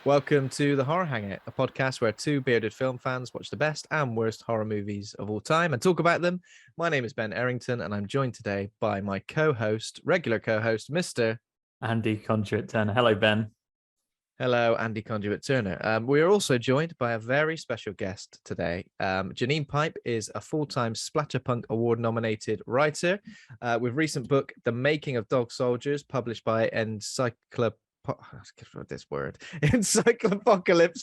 Welcome to the Horror Hangout, a podcast where two bearded film fans watch the best and worst horror movies of all time and talk about them. My name is Ben Errington, and I'm joined today by my regular co-host, Mr. Andy Conduit Turner. Hello, Ben. Hello, Andy Conduit Turner. We are also joined by a very special guest today. Janine Pipe is a full-time Splatterpunk Award nominated writer with recent book, The Making of Dog Soldiers, published by Encyclopocalypse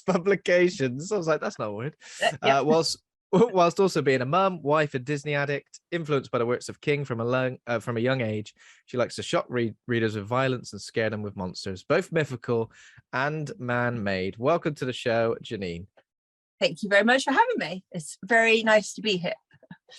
Publications. I was like, that's not a word. Yep. Whilst also being a mum, wife, and Disney addict, influenced by the works of King from a young age, she likes to shock readers with violence and scare them with monsters, both mythical and man-made. Welcome to the show, Janine. Thank you very much for having me. It's very nice to be here.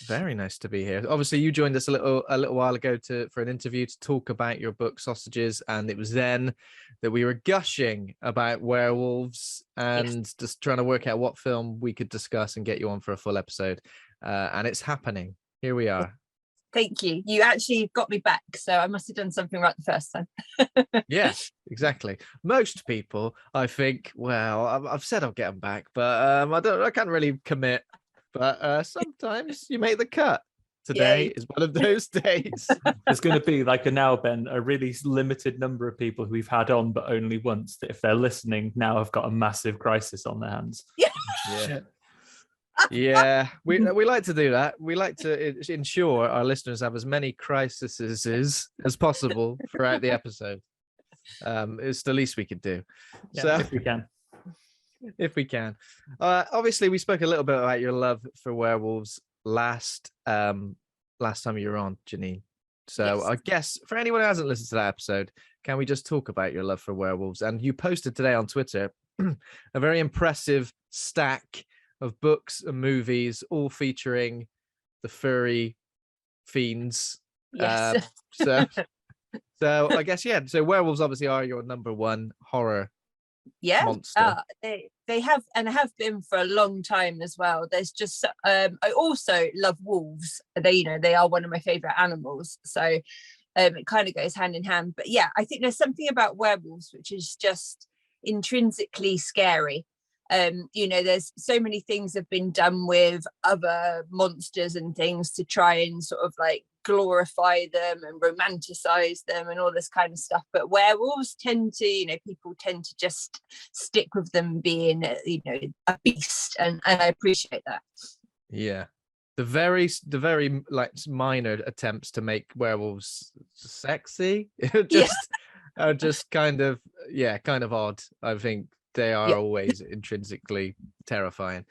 Very nice to be here. Obviously, you joined us a little while ago for an interview to talk about your book Sausages, and it was then that we were gushing about werewolves and just trying to work out what film we could discuss and get you on for a full episode. And it's happening. Here we are. Thank you. You actually got me back, so I must have done something right the first time. Yes, exactly. Most people, I think, well, I've said I'll get them back, but I can't really commit. But sometimes you make the cut. Today is one of those days. There's going to be a really limited number of people who we've had on, but only once, that if they're listening now have got a massive crisis on their hands. Yeah, we like to do that. We like to ensure our listeners have as many crises as possible throughout the episode. It's the least we could do. Yeah, so if we can. If we can. Obviously, we spoke a little bit about your love for werewolves last time you were on, Janine. So I guess for anyone who hasn't listened to that episode, can we just talk about your love for werewolves? And you posted today on Twitter a very impressive stack of books and movies, all featuring the furry fiends. Yes. So I guess, so werewolves obviously are your number one horror monster. They have been for a long time as well. There's just I also love wolves. They are one of my favorite animals, so it kind of goes hand in hand. But yeah, I think there's something about werewolves which is just intrinsically scary. There's so many things have been done with other monsters and things to try and sort of like glorify them and romanticize them and all this kind of stuff, but werewolves tend to, people tend to just stick with them being a beast, and I appreciate that. The very like minor attempts to make werewolves sexy are just kind of odd. I think they are always intrinsically terrifying.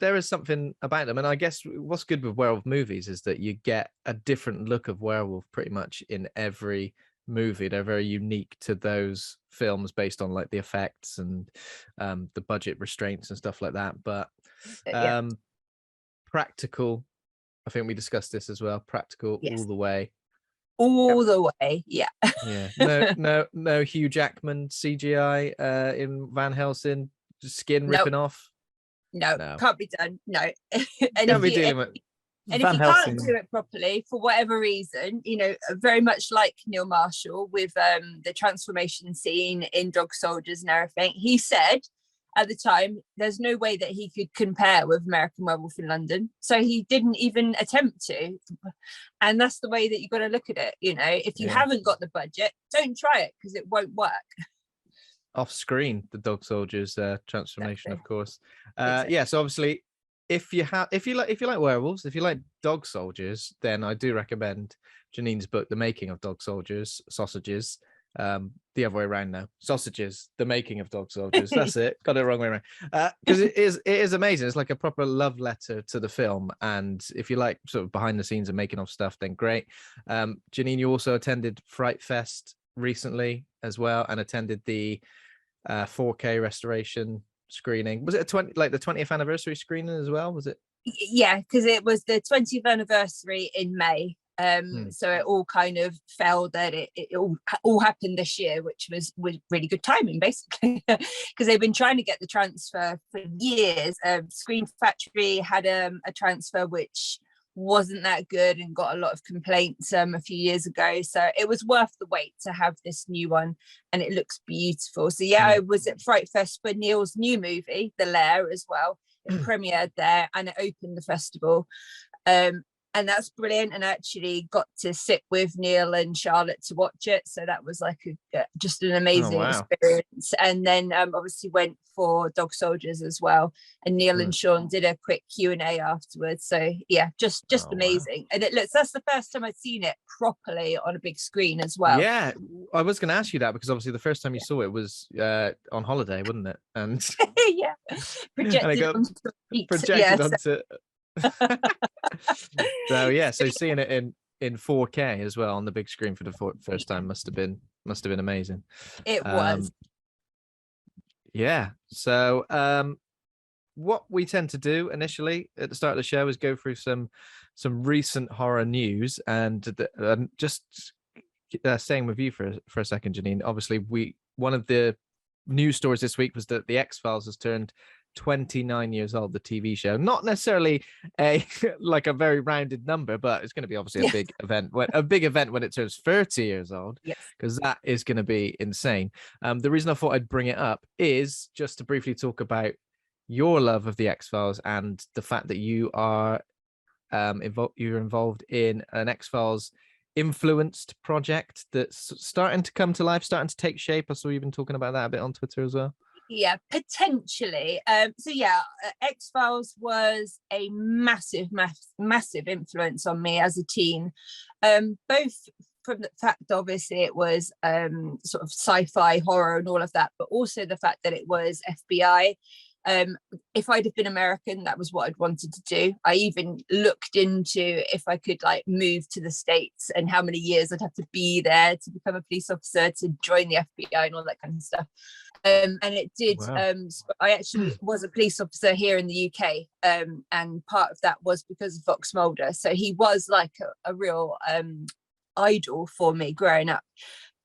There is something about them, and I guess what's good with werewolf movies is that you get a different look of werewolf pretty much in every movie. They're very unique to those films based on like the effects and the budget restraints and stuff like that. But practical, I think we discussed this as well. Practical all the way. The way, No Hugh Jackman CGI in Van Helsing, skin ripping off. No, can't be done. No. And if you can't do it properly for whatever reason, very much like Neil Marshall with the transformation scene in Dog Soldiers and everything, he said at the time there's no way that he could compare with American Werewolf in London, so he didn't even attempt to. And that's the way that you've got to look at it. If you haven't got the budget, don't try it because it won't work. Off screen, the Dog Soldiers transformation, of course. Exactly. So obviously, if you like werewolves, if you like Dog Soldiers, then I do recommend Janine's book, The Making of Dog Soldiers, Sausages. The other way around now. Sausages, The Making of Dog Soldiers. That's it. Got it the wrong way around. Because it is amazing. It's like a proper love letter to the film. And if you like sort of behind the scenes and making of stuff, then great. Janine, you also attended Fright Fest recently as well, and attended the 4K restoration screening. Was it the 20th anniversary screening as well? Was it? Yeah, because it was the 20th anniversary in May. So it all kind of fell that it all happened this year, which was really good timing, basically, because they've been trying to get the transfer for years. Screen Factory had a transfer which wasn't that good and got a lot of complaints a few years ago. So it was worth the wait to have this new one, and it looks beautiful. So yeah, I was at Fright Fest for Neil's new movie, The Lair, as well. It premiered there and it opened the festival. And that's brilliant. And I actually got to sit with Neil and Charlotte to watch it. So that was like just an amazing experience. And then obviously went for Dog Soldiers as well. And Neil and Sean did a quick Q&A afterwards. So yeah, just amazing. And that's the first time I'd seen it properly on a big screen as well. Yeah, I was going to ask you that, because obviously the first time you saw it was on holiday, wasn't it? And yeah, projected onto so yeah, so seeing it in 4K as well on the big screen for the first time must have been amazing. It was. Yeah. So what we tend to do initially at the start of the show is go through some recent horror news, and just staying with you for a second, Janine. Obviously, one of the news stories this week was that the X-Files has turned 29 years old, the TV show. Not necessarily a very rounded number, but it's going to be obviously a big event when it turns 30 years old, because that is going to be insane. The reason I thought I'd bring it up is just to briefly talk about your love of the X-Files and the fact that you are you're involved in an X-Files influenced project that's starting to come to life, starting to take shape. I saw you've been talking about that a bit on Twitter as well. Yeah, potentially. So yeah, X-Files was a massive influence on me as a teen, both from the fact obviously it was sort of sci-fi horror and all of that, but also the fact that it was FBI. If I'd have been American, that was what I'd wanted to do. I even looked into if I could like move to the States and how many years I'd have to be there to become a police officer, to join the FBI and all that kind of stuff. And it did. Wow. I actually was a police officer here in the UK, and part of that was because of Fox Mulder. So he was like a real idol for me growing up.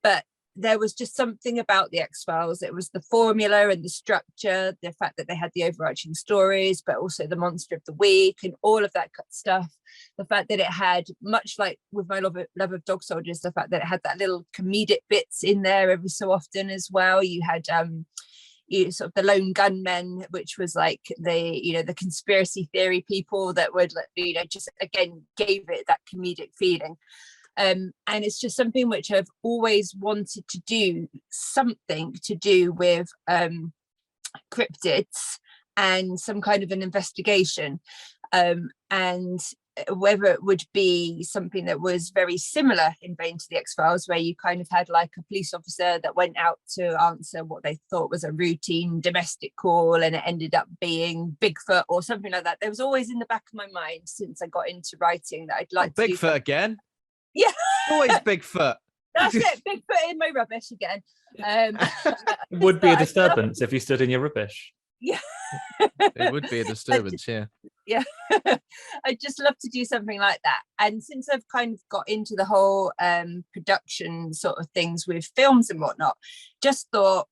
But there was just something about the X-Files. It was the formula and the structure, the fact that they had the overarching stories, but also the monster of the week and all of that stuff. The fact that it had, much like with my love of Dog Soldiers, the fact that it had that little comedic bits in there every so often as well. You had sort of the lone gunmen, which was like the conspiracy theory people that would just again gave it that comedic feeling. And it's just something which I've always wanted to do, something to do with cryptids and some kind of an investigation. And whether it would be something that was very similar in vein to the X-Files, where you kind of had like a police officer that went out to answer what they thought was a routine domestic call, and it ended up being Bigfoot or something like that. There was always in the back of my mind since I got into writing that I'd like to do Bigfoot again. Yeah, always Bigfoot. That's it. Bigfoot in my rubbish again. It would be a disturbance if you stood in your rubbish. Yeah, it would be a disturbance. Yeah. I'd just love to do something like that. And since I've kind of got into the whole production sort of things with films and whatnot, just thought,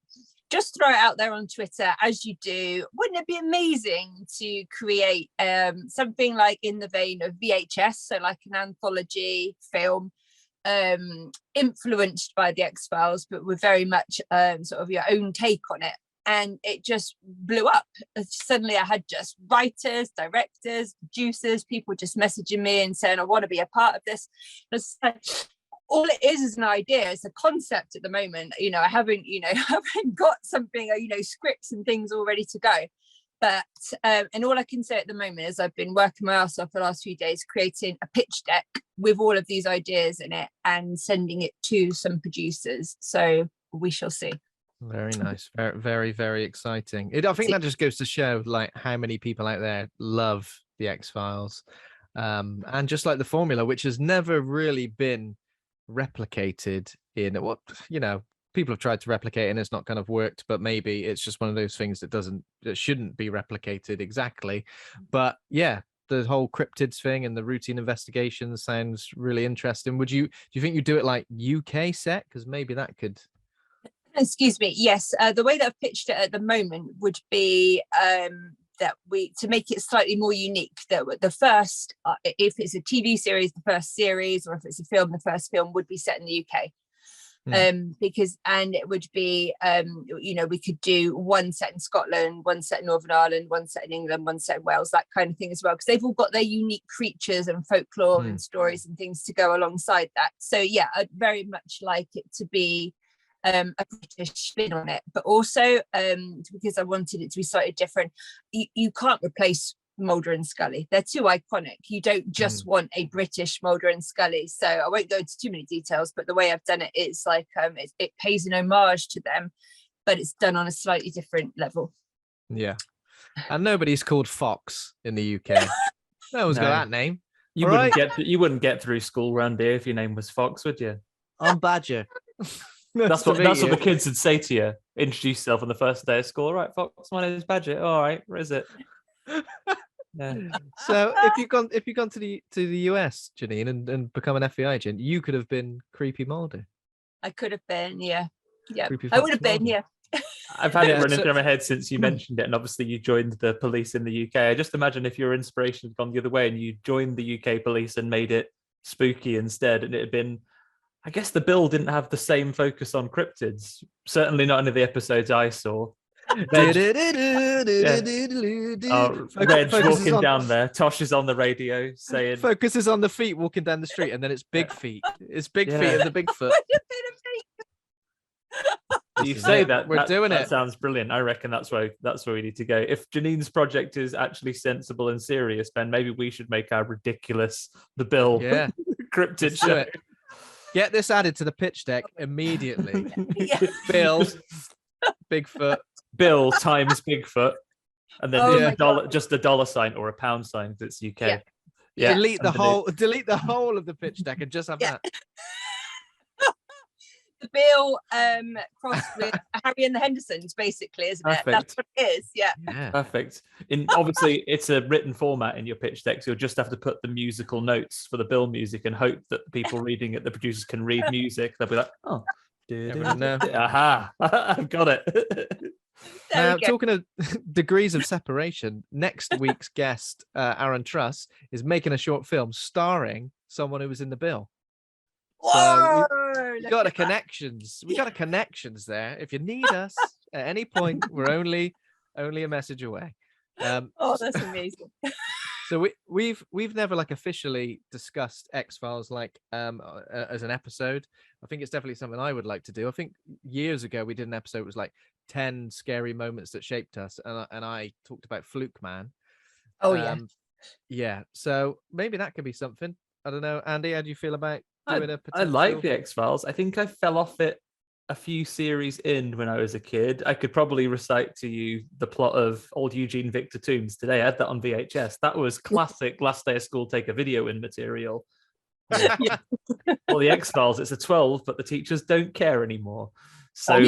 just throw it out there on Twitter as you do. Wouldn't it be amazing to create something like in the vein of VHS, so like an anthology film influenced by the X-Files, but with very much sort of your own take on it. And it just blew up. Suddenly I had just writers, directors, producers, people just messaging me and saying, I want to be a part of this. All it is an idea. It's a concept at the moment. I haven't got something, scripts and things all ready to go. But, and all I can say at the moment is I've been working my ass off the last few days, creating a pitch deck with all of these ideas in it and sending it to some producers. So we shall see. Very nice. Very, very, very exciting. I think that just goes to show like how many people out there love the X-Files. And just like the formula, which has never really been replicated in what, people have tried to replicate and it's not kind of worked, but maybe it's just one of those things that shouldn't be replicated exactly. But yeah, the whole cryptids thing and the routine investigations sounds really interesting. Do you think you do it like UK set? Because maybe that could... Excuse me. Yes, the way that I've pitched it at the moment would be that we, to make it slightly more unique, that the first, if it's a TV series, the first series, or if it's a film, the first film would be set in the UK. Because, and it would be, you know, we could do one set in Scotland, one set in Northern Ireland, one set in England, one set in Wales, that kind of thing as well, because they've all got their unique creatures and folklore and stories and things to go alongside that. So yeah, I'd very much like it to be a British spin on it, but also because I wanted it to be slightly different. You can't replace Mulder and Scully. They're too iconic. You don't just want a British Mulder and Scully. So I won't go into too many details, but the way I've done it is like it pays an homage to them, but it's done on a slightly different level. Yeah. And nobody's called Fox in the UK. No one's got that name. You wouldn't get through school round here if your name was Fox, would you? I'm Badger. That's what the kids would say to you. Introduce yourself on the first day of school. All right, Fox, my name is Badger. All right, where is it? Yeah. So if you've gone to the US, Janine, and become an FBI agent, you could have been Creepy Mulder. I could have been, yeah. Creepy I would have Mulder. been, yeah. I've had it running through my head since you mentioned it, and obviously you joined the police in the UK. I just imagine if your inspiration had gone the other way and you joined the UK police and made it spooky instead, and it had been, I guess the bill didn't have the same focus on cryptids. Certainly not in the episodes I saw. Reg walking down there. Tosh is on the radio saying, focuses on the feet walking down the street, and then it's big feet. It's big feet and the Bigfoot. You say that we're doing that it. Sounds brilliant. I reckon that's where we need to go. If Janine's project is actually sensible and serious, Ben, maybe we should make our ridiculous The Bill cryptid show. Get this added to the pitch deck immediately. Bill, Bigfoot. Bill times Bigfoot, and then just a dollar sign or a pound sign if it's UK. Yeah. Delete the whole of the pitch deck and just have that. The Bill crossed with Harry and the Hendersons, basically, isn't it? That's what it is. Yeah. Perfect. Obviously, it's a written format in your pitch deck, so you'll just have to put the musical notes for the Bill music and hope that the people reading it, the producers, can read music. They'll be like, oh. Aha, I've got it. Now, talking of degrees of separation, next week's guest, Aaron Truss, is making a short film starring someone who was in the Bill. Whoa, so we got the connections. We got the connections there. If you need us at any point, we're only a message away. That's amazing. So we've never like officially discussed X-Files like as an episode. I think it's definitely something I would like to do. I think years ago we did an episode. It was like 10 scary moments that shaped us, and I talked about Fluke Man. Yeah. So maybe that could be something. I don't know, Andy. How do you feel about doing a potential? I like the X-Files. I think I fell off it a few series in when I was a kid. I could probably recite to you the plot of Old Eugene Victor Tombs today. I had that on VHS. That was classic last day of school, take a video in material. Well, the X-Files, it's a 12, but the teachers don't care anymore. So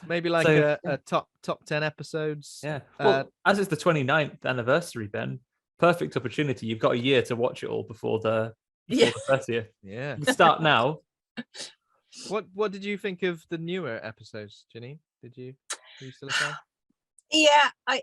maybe like a top 10 episodes. Yeah. Well, as it's the 29th anniversary, Ben, perfect opportunity. You've got a year to watch it all before the 30th. Yeah. You start now. What did you think of the newer episodes, Janine? Were you still a fan? Yeah, I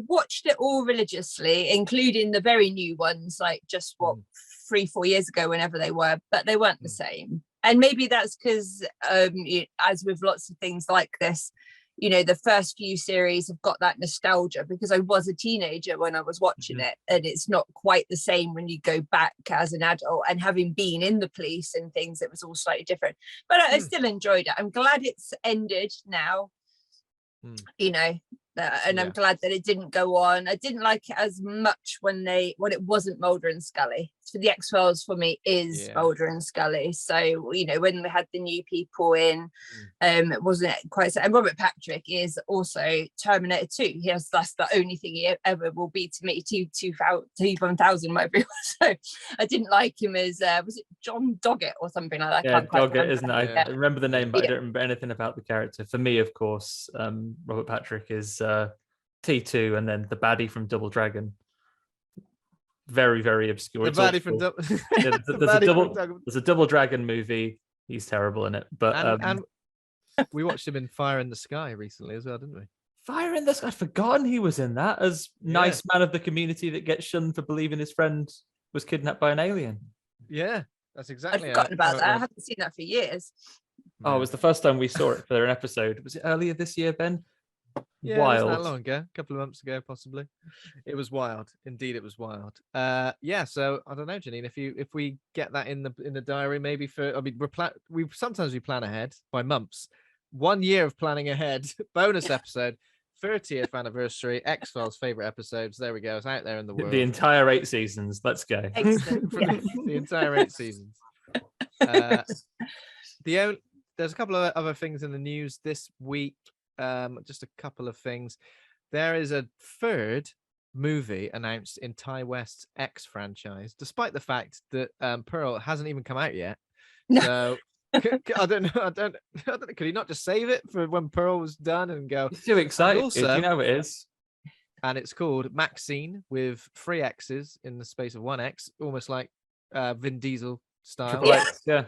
watched it all religiously, including the very new ones, like just 3-4 years ago, whenever they were, but they weren't the same. And maybe that's because, as with lots of things like this, you know, the first few series have got that nostalgia because I was a teenager when I was watching it, and it's not quite the same when you go back as an adult, and having been in the police and things, it was all slightly different, but I still enjoyed it. I'm glad it's ended now, you know, and I'm glad that it didn't go on. I didn't like it as much when it wasn't Mulder and Scully. So the X-Files for me is Mulder and Scully. So, you know, when we had the new people in, it wasn't quite so. And Robert Patrick is also Terminator 2. That's the only thing he ever will be to me. T-1000, whatever it was. So I didn't like him as was it John Doggett or something like that? Yeah, Doggett, isn't it? I remember the name, but I don't remember anything about the character. For me, of course, Robert Patrick is T2, and then the baddie from Double Dragon. Very, very obscure. The baddie from there's a Double Dragon movie. He's terrible in it. But and we watched him in Fire in the Sky recently as well, didn't we? Fire in the Sky. I'd forgotten he was in that as nice man of the community that gets shunned for believing his friend was kidnapped by an alien. Yeah, that's I'd exactly forgotten about how it that. I went. haven't seen that for years. Oh, it was the first time we saw it for an episode. Was it earlier this year, Ben? Yeah, it wasn't that Wild. long ago, a couple of months ago, possibly. It was wild. Indeed, it was wild. Yeah. So I don't know, Janine, if we get that in the diary, maybe for, I mean, we sometimes we plan ahead by months. 1 year of planning ahead. Bonus episode, 30th anniversary, X-Files favorite episodes. There we go. It's out there in the world. The entire 8 seasons. Let's go. Excellent. For Yeah. the entire 8 seasons. There's a couple of other things in the news this week. Just a couple of things. There is a third movie announced in Ty West's X franchise, despite the fact that Pearl hasn't even come out yet. No. So I don't know. I don't know. Could he not just save it for when Pearl was done and go? He's too excited. Also- You know it is. And it's called Maxine with 3 X's in the space of 1 X, almost like Vin Diesel style. Triple X, yeah.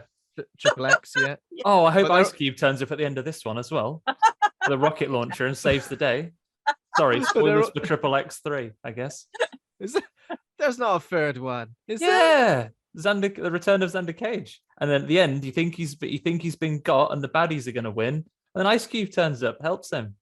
Triple X, yeah. Oh, I hope But there- Ice Cube turns up at the end of this one as well. The rocket launcher and saves the day. Sorry, But spoilers they're- for Triple X3, I guess. There's not a third one, is there? Yeah. Xander, the return of Xander Cage. And then at the end, you think he's been got and the baddies are gonna win. And then Ice Cube turns up, helps him.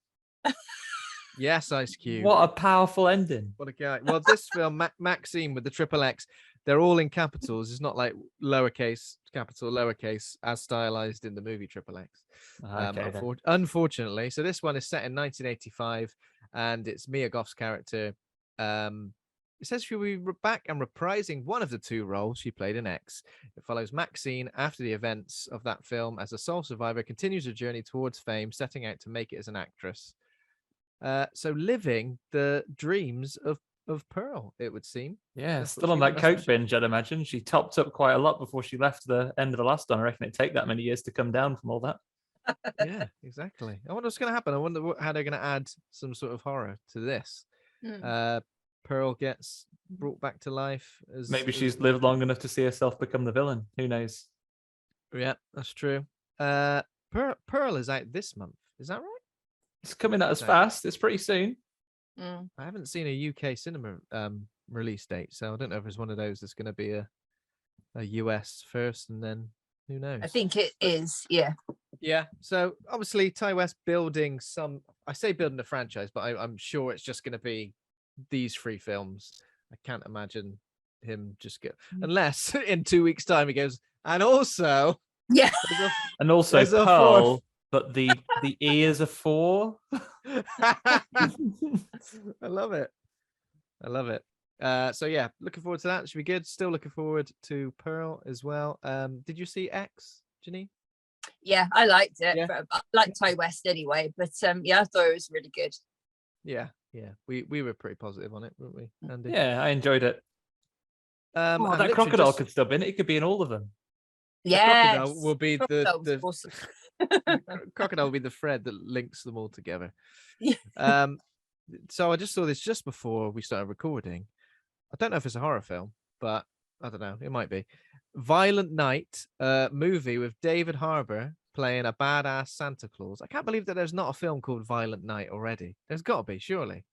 Yes, Ice Cube. What a powerful ending. What a guy. Well, this film, Maxine with the triple X, they're all in capitals. It's not like lowercase, capital, lowercase, as stylized in the movie Triple X. Okay, then. Unfortunately. So this one is set in 1985, and it's Mia Goth's character. It says she'll be back and reprising one of the 2 roles she played in X. It follows Maxine after the events of that film as a sole survivor continues her journey towards fame, setting out to make it as an actress. So living the dreams of Pearl, it would seem. Yeah, That's what still on she- that that's what coke she- binge, I'd imagine. She topped up quite a lot before she left the end of the last one. I reckon it'd take that many years to come down from all that. Yeah, exactly. I wonder what's going to happen. I wonder how they're going to add some sort of horror to this. Mm. Pearl gets brought back to life. Maybe she's lived long enough to see herself become the villain. Who knows? Yeah, that's true. Pearl is out this month. Is that right? It's coming out as Okay. fast. It's pretty soon. Mm. I haven't seen a UK cinema release date, so I don't know if it's one of those that's going to be a US first, and then who knows? I think it is. Yeah. Yeah. So obviously, Ty West building some. I say building a franchise, but I'm sure it's just going to be these 3 films. I can't imagine him just go unless in 2 weeks' time he goes. And also, Yeah. And also There's a Pearl, fourth. but the ears are 4. I love it. I love it. So yeah, looking forward to that. Should be good. Still looking forward to Pearl as well. Did you see X, Janine? Yeah, I liked it. Yeah. But I like Ty West anyway. But yeah, I thought it was really good. Yeah, yeah. We were pretty positive on it, weren't we, Andy? Yeah, I enjoyed it. Oh, Oh, and that literally crocodile just- could still be in it. It could be in all of them. Yeah. Crocodile will be Crocodile was the awesome. crocodile will be the thread that links them all together. Yeah. So I just saw this just before we started recording. I don't know if it's a horror film, but I don't know. It might be. Violent Night, movie with David Harbour playing a badass Santa Claus. I can't believe that there's not a film called Violent Night already. There's got to be, surely.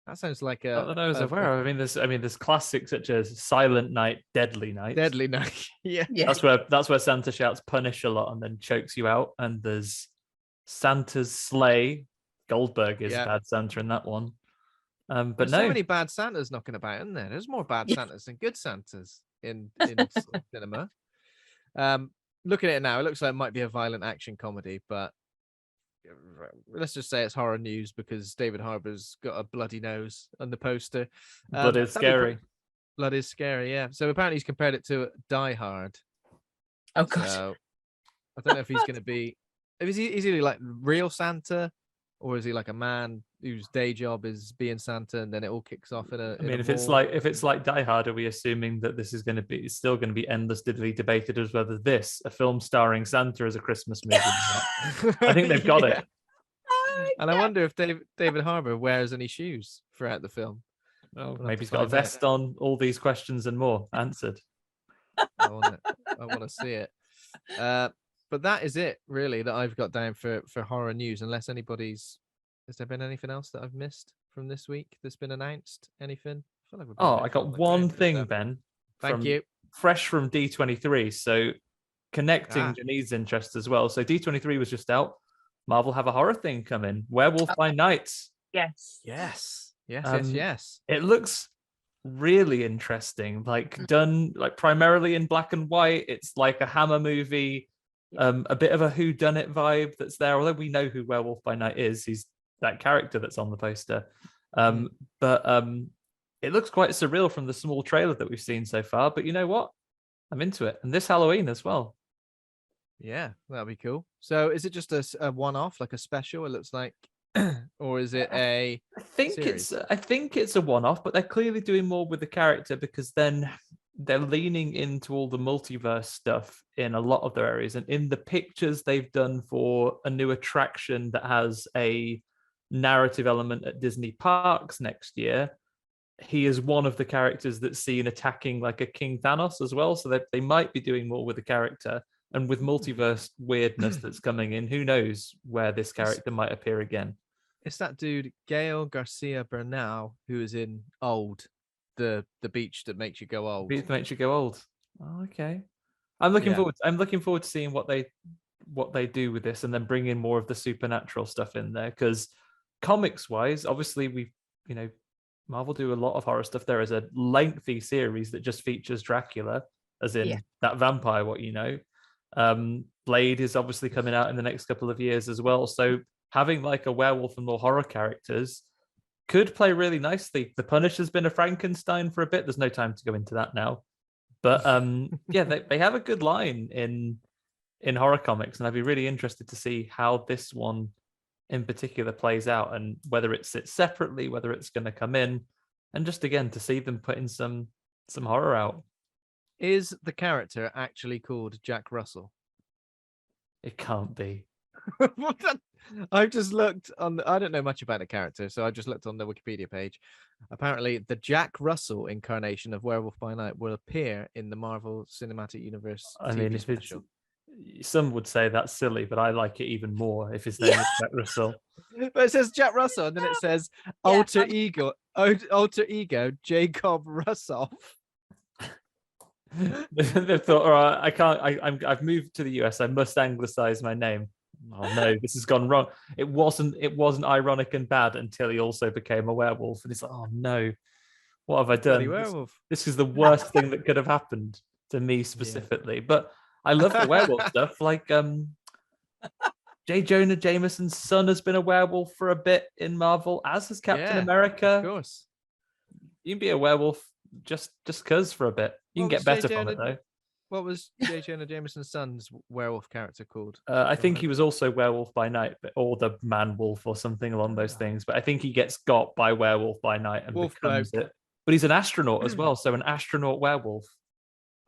That sounds like Not that I was aware of. I mean, there's classics such as Silent Night, Deadly Night. Deadly Night. Yeah. Yeah. That's where Santa shouts "punish" a lot and then chokes you out. And there's Santa's sleigh. Goldberg is Yeah. bad Santa in that one. But There's no, so many bad Santas knocking about, isn't there? There's more bad Yeah. Santas than good Santas in cinema. Looking at it now, it looks like it might be a violent action comedy, but let's just say it's horror news because David Harbour's got a bloody nose on the poster. but it's that'd be scary. Blood is scary, yeah. So apparently he's compared it to Die Hard. Oh god. So I don't know if he's going to be. Is he like real Santa, or is he like a man whose day job is being Santa, and then it all kicks off in a? I mean, if it's like Die Hard, are we assuming that this is going to be still going to be endlessly debated as whether this, a film starring Santa, is a Christmas movie? or not? I think they've got it. And I wonder if David Harbour wears any shoes throughout the film. Well, We'll have maybe to he's got a find out. vest on. All these questions and more answered. I want to see it. But that is it, really, that I've got down for horror news. Unless anybody's Has there been anything else that I've missed from this week that's been announced? Anything? I feel like we've Oh, been I through all got the one character thing, stuff. Ben. Thank you. Fresh from D23. So connecting Janine's interest as well. So D23 was just out. Marvel have a horror thing coming. Werewolf by Night. Yes. Yes. It looks really interesting. Like done like primarily in black and white. It's like a Hammer movie. A bit of a whodunit vibe that's there. Although we know who Werewolf by Night is. He's that character that's on the poster. But it looks quite surreal from the small trailer that we've seen so far. But you know what? I'm into it. And this Halloween as well. Yeah, that'd be cool. So is it just a one-off, like a special, it looks like? Or is it a series? I think it's a one-off, but they're clearly doing more with the character because then they're leaning into all the multiverse stuff in a lot of their areas. And in the pictures they've done for a new attraction that has a narrative element at Disney parks next year, he is one of the characters that's seen attacking like a King Thanos as well. So they might be doing more with the character. And with multiverse weirdness that's coming in, who knows where this character might appear again. It's that dude, Gael Garcia Bernal, who is in Old, the beach that makes you go old. Beach that makes you go old. Oh, okay. I'm looking forward to seeing what they do with this and then bring in more of the supernatural stuff in there. Because comics wise, obviously Marvel do a lot of horror stuff. There is a lengthy series that just features Dracula, as in that vampire, Blade is obviously coming out in the next couple of years as well. So having like a werewolf and more horror characters could play really nicely. The Punisher's been a Frankenstein for a bit. There's no time to go into that now. But they have a good line in horror comics, and I'd be really interested to see how this one in particular plays out and whether it sits separately, whether it's going to come in, and just again to see them putting some horror out. Is the character actually called Jack Russell? It can't be. I've just looked on. I don't know much about the character, so I just looked on the Wikipedia page. Apparently, the Jack Russell incarnation of Werewolf by Night will appear in the Marvel Cinematic Universe. I mean, if it's some would say that's silly, but I like it even more if his name is Jack Russell. But it says Jack Russell, and then it says alter ego Jacob Russoff. They've thought, all right, I can't. I've moved to the US. I must anglicize my name. Oh no, this has gone wrong. It wasn't ironic and bad until he also became a werewolf, and it's like, oh no, what have I done? This is the worst thing that could have happened to me specifically. But I love the werewolf stuff. Like J. Jonah Jameson's son has been a werewolf for a bit in Marvel, as has Captain America. Of course, you can be a werewolf just cause for a bit. You can get better from it though. What was J. Jonah Jameson's son's werewolf character called? I think he was also Werewolf by Night, or the Man Wolf or something along those things. But I think he gets got by Werewolf by Night and becomes it. But he's an astronaut as well, so an astronaut werewolf.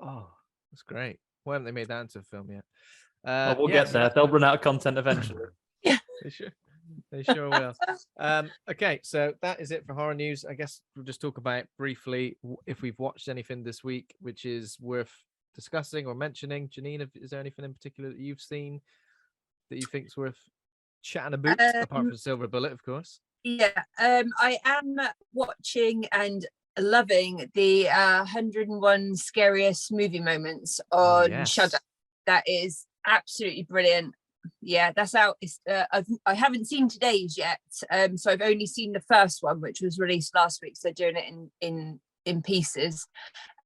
Oh, that's great. Why haven't they made that into a film yet? We'll get there. They'll run out of content eventually. They sure will. Okay, so that is it for horror news. I guess we'll just talk about briefly if we've watched anything this week, which is worth discussing or mentioning. Janine, is there anything in particular that you've seen that you think is worth chatting about, apart from Silver Bullet, of course? Yeah, I am watching and loving the 101 Scariest Movie Moments on Shudder. That is absolutely brilliant. Yeah, that's out. I haven't seen today's yet, so I've only seen the first one, which was released last week. So doing it in pieces,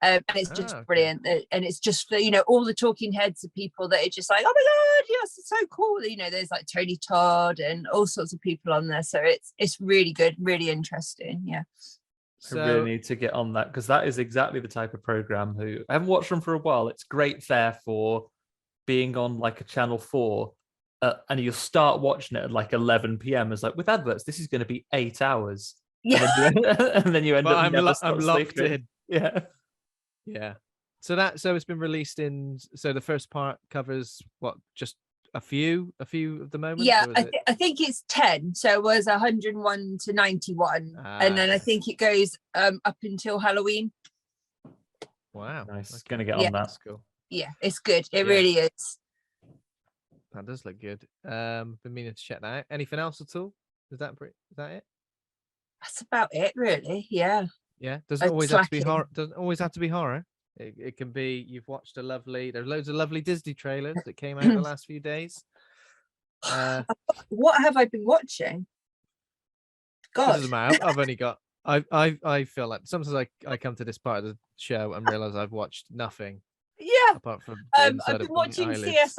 and it's just brilliant. And it's just all the talking heads of people that are just like, oh my god, yes, it's so cool. There's like Tony Todd and all sorts of people on there. So it's really good, really interesting. Yeah. I really need to get on that because that is exactly the type of program who I haven't watched them for a while. It's great fare for being on like a Channel 4. And you'll start watching it at like 11 p.m. It's like, with adverts, this is going to be 8 hours. Yeah. And then you end up. I'm locked in. Yeah. Yeah. So it's been released in. So the first part covers what? Just a few of the moments. Yeah, I think it's 10. So it was 101 to 91, and then I think it goes up until Halloween. Wow. Nice. Okay. Gonna get on that. That's cool. Yeah, it's good. It really is. That does look good. Been meaning to check that out. Anything else at all? Is that it? That's about it, really. Yeah. Yeah, doesn't I'm always have to be slacking. horror. Doesn't always have to be horror. It can be you've watched there's loads of lovely Disney trailers that came out the last few days. What have I been watching? It God. doesn't matter. I've only got I feel like sometimes I come to this part of the show and realize I've watched nothing Yeah. apart from the I've inside been of my watching eyelids.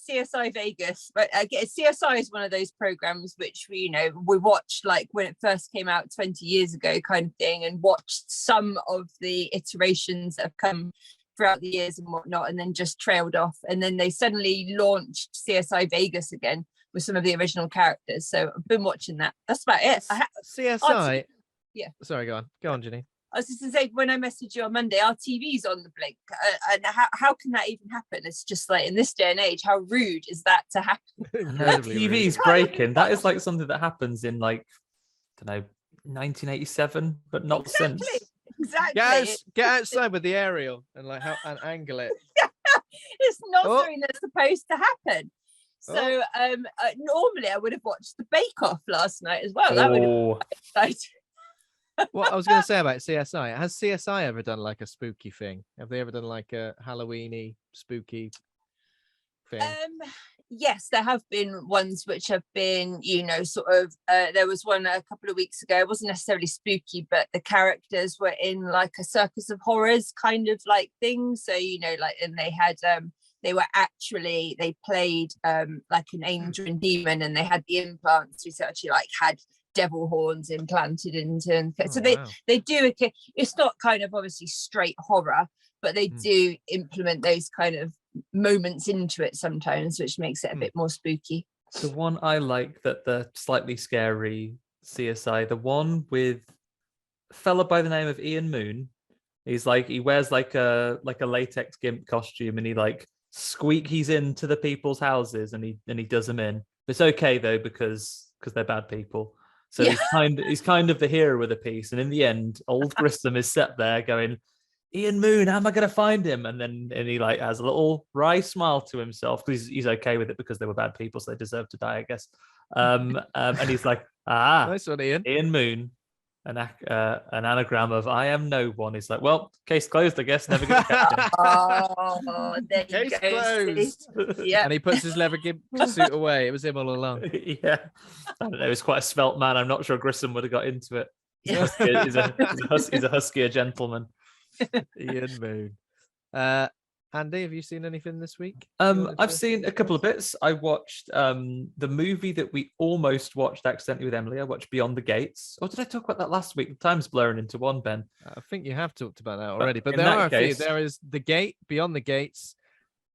CSI Vegas, but CSI is one of those programs which we watched like when it first came out 20 years ago, kind of thing, and watched some of the iterations that have come throughout the years and whatnot, and then just trailed off. And then they suddenly launched CSI Vegas again with some of the original characters. So I've been watching that. That's about it. CSI. Yeah. Sorry, go on, Janine. I was just going to say, when I messaged you on Monday, our TV's on the blink. And how can that even happen? It's just like, in this day and age, how rude is that to happen? Incredibly rude. TV's breaking. That is like something that happens in like, I don't know, 1987, but not since. Exactly. Get outside with the aerial and and angle it. It's not something that's supposed to happen. So normally I would have watched the Bake Off last night as well. That would have been exciting. What I was going to say about CSI, has CSI ever done like a spooky thing? Have they ever done like a Halloweeny spooky thing? Yes, there have been ones which have been, sort of, there was one a couple of weeks ago. It wasn't necessarily spooky, but the characters were in like a circus of horrors kind of like thing. So, and they had, they played like an angel and demon, and they had the implants which actually like had devil horns implanted into, and so they do it's not kind of obviously straight horror, but they do implement those kind of moments into it sometimes, which makes it a bit more spooky. The one I like, that the slightly scary CSI, the one with a fella by the name of Ian Moon. He wears like a latex gimp costume, and he like squeakies into the people's houses, and he does them in. It's okay though, because they're bad people. So he's kind of the hero of the piece, and in the end, old Grissom is set there going, Ian Moon, how am I going to find him? And he like has a little wry smile to himself, because he's okay with it because they were bad people, so they deserve to die, I guess. And he's like, nice one, Ian. Ian Moon, an anagram of I am no one. He's like, well, case closed, I guess. Never going to catch him. Oh, there you Case go. closed. Yeah. And he puts his leather suit away. It was him all along. Yeah, I don't know. He's quite a svelte man. I'm not sure Grissom would have got into it. He's a huskier gentleman. Ian Moon. Andy, have you seen anything this week? I've seen a couple of bits. I watched the movie that we almost watched accidentally with Emily. I watched Beyond the Gates. Or did I talk about that last week? The time's blurring into one, Ben. I think you have talked about that already. But in there that are a few. case- There is The Gate, Beyond the Gates,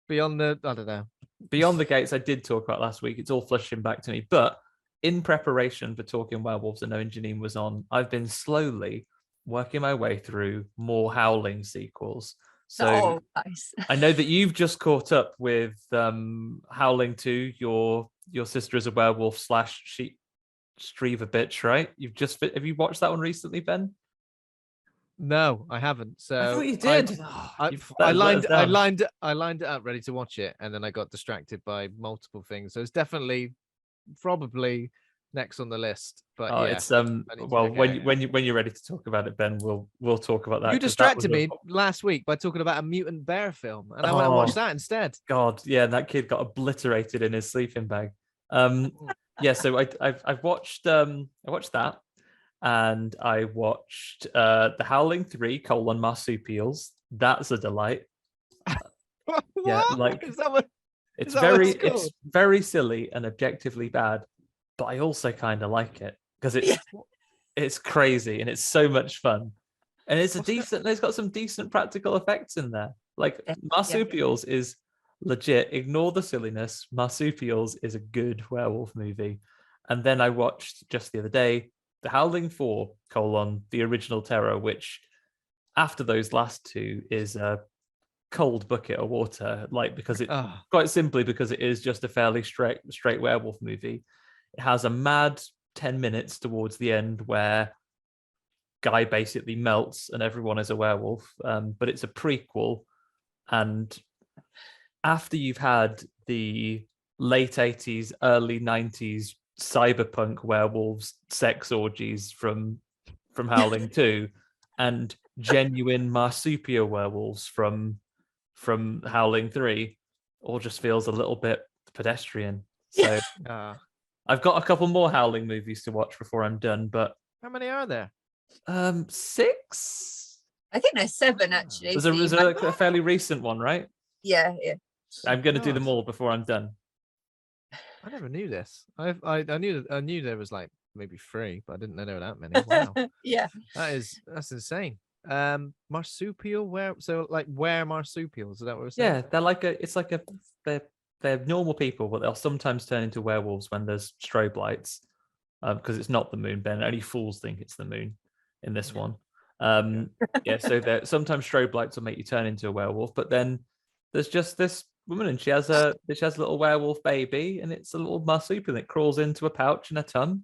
Beyond the... I don't know. Beyond the Gates, I did talk about last week. It's all flashing back to me. But in preparation for talking werewolves and knowing Janine was on, I've been slowly working my way through more Howling sequels. So nice. I know that you've just caught up with Howling 2, your sister is a werewolf / sheep Streva bitch, right? Have you watched that one recently, Ben? No, I haven't. So I thought you did. I lined it up ready to watch it, and then I got distracted by multiple things. So it's definitely probably next on the list. But it's when you're ready to talk about it, Ben, we'll talk about that. You distracted me last week by talking about a mutant bear film, and I went and watched that instead. God, yeah, that kid got obliterated in his sleeping bag. So I watched that, and I watched The Howling 3: Marsupials. That's a delight. Yeah, like it's very silly and objectively bad, but I also kind of like it because it's crazy and it's so much fun, and it's it's got some decent practical effects in there. Like Marsupials is legit. Ignore the silliness. Marsupials is a good werewolf movie. And then I watched just the other day The Howling 4: The Original Terror, which after those last two is a cold bucket of water, like because it quite simply because it is just a fairly straight werewolf movie. It has a mad 10 minutes towards the end where guy basically melts and everyone is a werewolf, but it's a prequel, and after you've had the late 80s early 90s cyberpunk werewolves sex orgies from Howling 2 and genuine marsupial werewolves from Howling 3 all just feels a little bit pedestrian. So I've got a couple more Howling movies to watch before I'm done, but how many are there? 6. I think there's 7 actually. There's a fairly recent one, right? Yeah. I'm going to do them all before I'm done. I never knew this. I knew there was like maybe 3, but I didn't know there were that many. Wow. Yeah. That's insane. Marsupial were marsupials, is that what we're saying? Yeah, they're normal people, but they'll sometimes turn into werewolves when there's strobe lights, because it's not the moon, Ben. Only fools think it's the moon in this one. Yeah, so sometimes strobe lights will make you turn into a werewolf, but then there's just this woman, and she has a little werewolf baby, and it's a little marsupial that crawls into a pouch in her tum.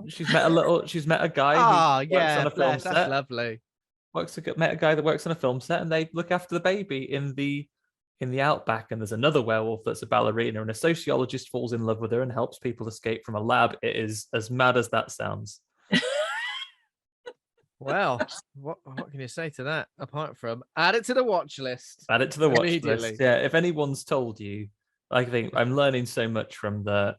She's met a guy who works on a film set. That's lovely. Met a guy that works on a film set, and they look after the baby in the outback. And there's another werewolf that's a ballerina, and a sociologist falls in love with her and helps people escape from a lab. It is as mad as that sounds. Well, what can you say to that apart from add it to the watch list? Add it to the watch list. Yeah, if anyone's told you, I think I'm learning so much from the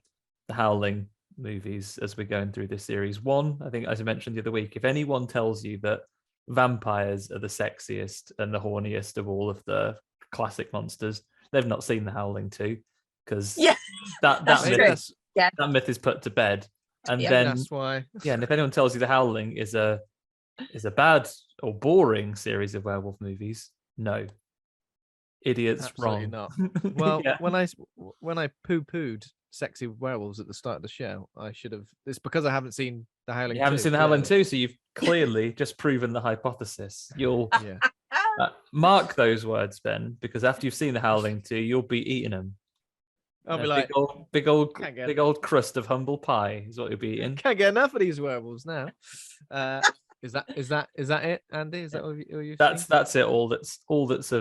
Howling movies as we're going through this series. One, I think, as I mentioned the other week, if anyone tells you that vampires are the sexiest and the horniest of all of the classic monsters, they've not seen the Howling 2, because that myth is put to bed. And then that's why. Yeah, and if anyone tells you the Howling is a bad or boring series of werewolf movies, no, idiots. Absolutely wrong. Not. Well, when I poo-pooed sexy werewolves at the start of the show, I should have. It's because I haven't seen the Howling. You haven't seen the Howling 2, so you've clearly just proven the hypothesis. You'll mark those words, Ben, because after you've seen the Howling 2, you'll be eating them. I'll be like, big old crust of humble pie is what you'll be eating. Can't get enough of these werewolves now. Is that it, Andy? Is that all you've seen? That's it. All that's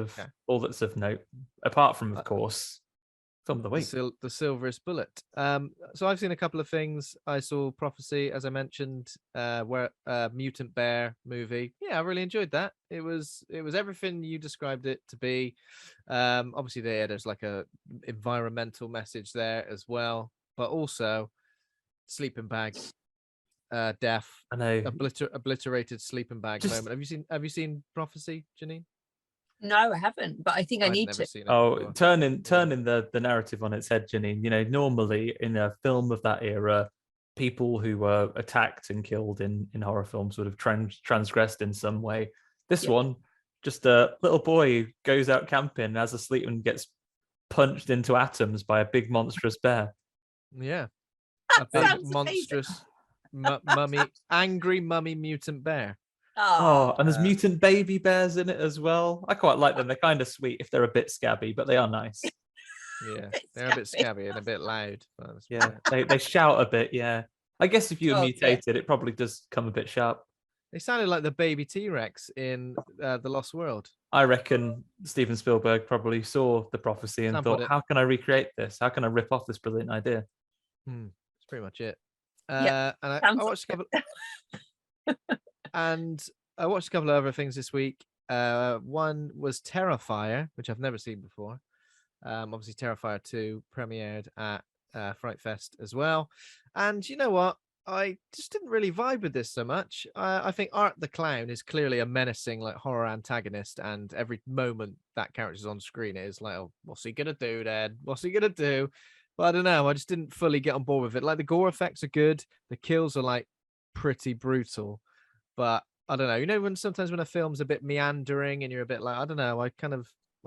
of note, apart from, of course, Film of the Week, the Silverest Bullet. So I've seen a couple of things. I saw Prophecy, as I mentioned, where Mutant Bear movie. Yeah, I really enjoyed that. It was everything you described it to be. Obviously there's like a environmental message there as well, but also sleeping bag. Death. I know. Obliterated sleeping bag moment. Have you seen Prophecy, Janine? No, I haven't, but I think I need to. Turning the narrative on its head, Janine. You know, normally in a film of that era, people who were attacked and killed in horror films would have transgressed in some way. This one, just a little boy who goes out camping, as asleep, and gets punched into atoms by a big monstrous bear. Yeah, a big monstrous angry mummy mutant bear. And there's mutant baby bears in it as well. I quite like them. They're kind of sweet if they're a bit scabby, but they are nice. Yeah, they're a bit scabby and a bit loud. Yeah, they shout a bit. Yeah, I guess if you were mutated, it probably does come a bit sharp. They sounded like the baby T-Rex in The Lost World. I reckon Steven Spielberg probably saw The Prophecy and thought, how can I recreate this? How can I rip off this brilliant idea? That's pretty much it. And I watched a couple and I watched a couple of other things this week. One was Terrifier, which I've never seen before. Obviously Terrifier 2 premiered at Fright Fest as well. And you know what? I just didn't really vibe with this so much. I think Art the Clown is clearly a menacing like horror antagonist, and every moment that character's on screen, it is like, oh, what's he gonna do then? What's he gonna do? But I don't know. I just didn't fully get on board with it. Like the gore effects are good. The kills are like pretty brutal. But I don't know. You know, when a film's a bit meandering and you're a bit like, I don't know. I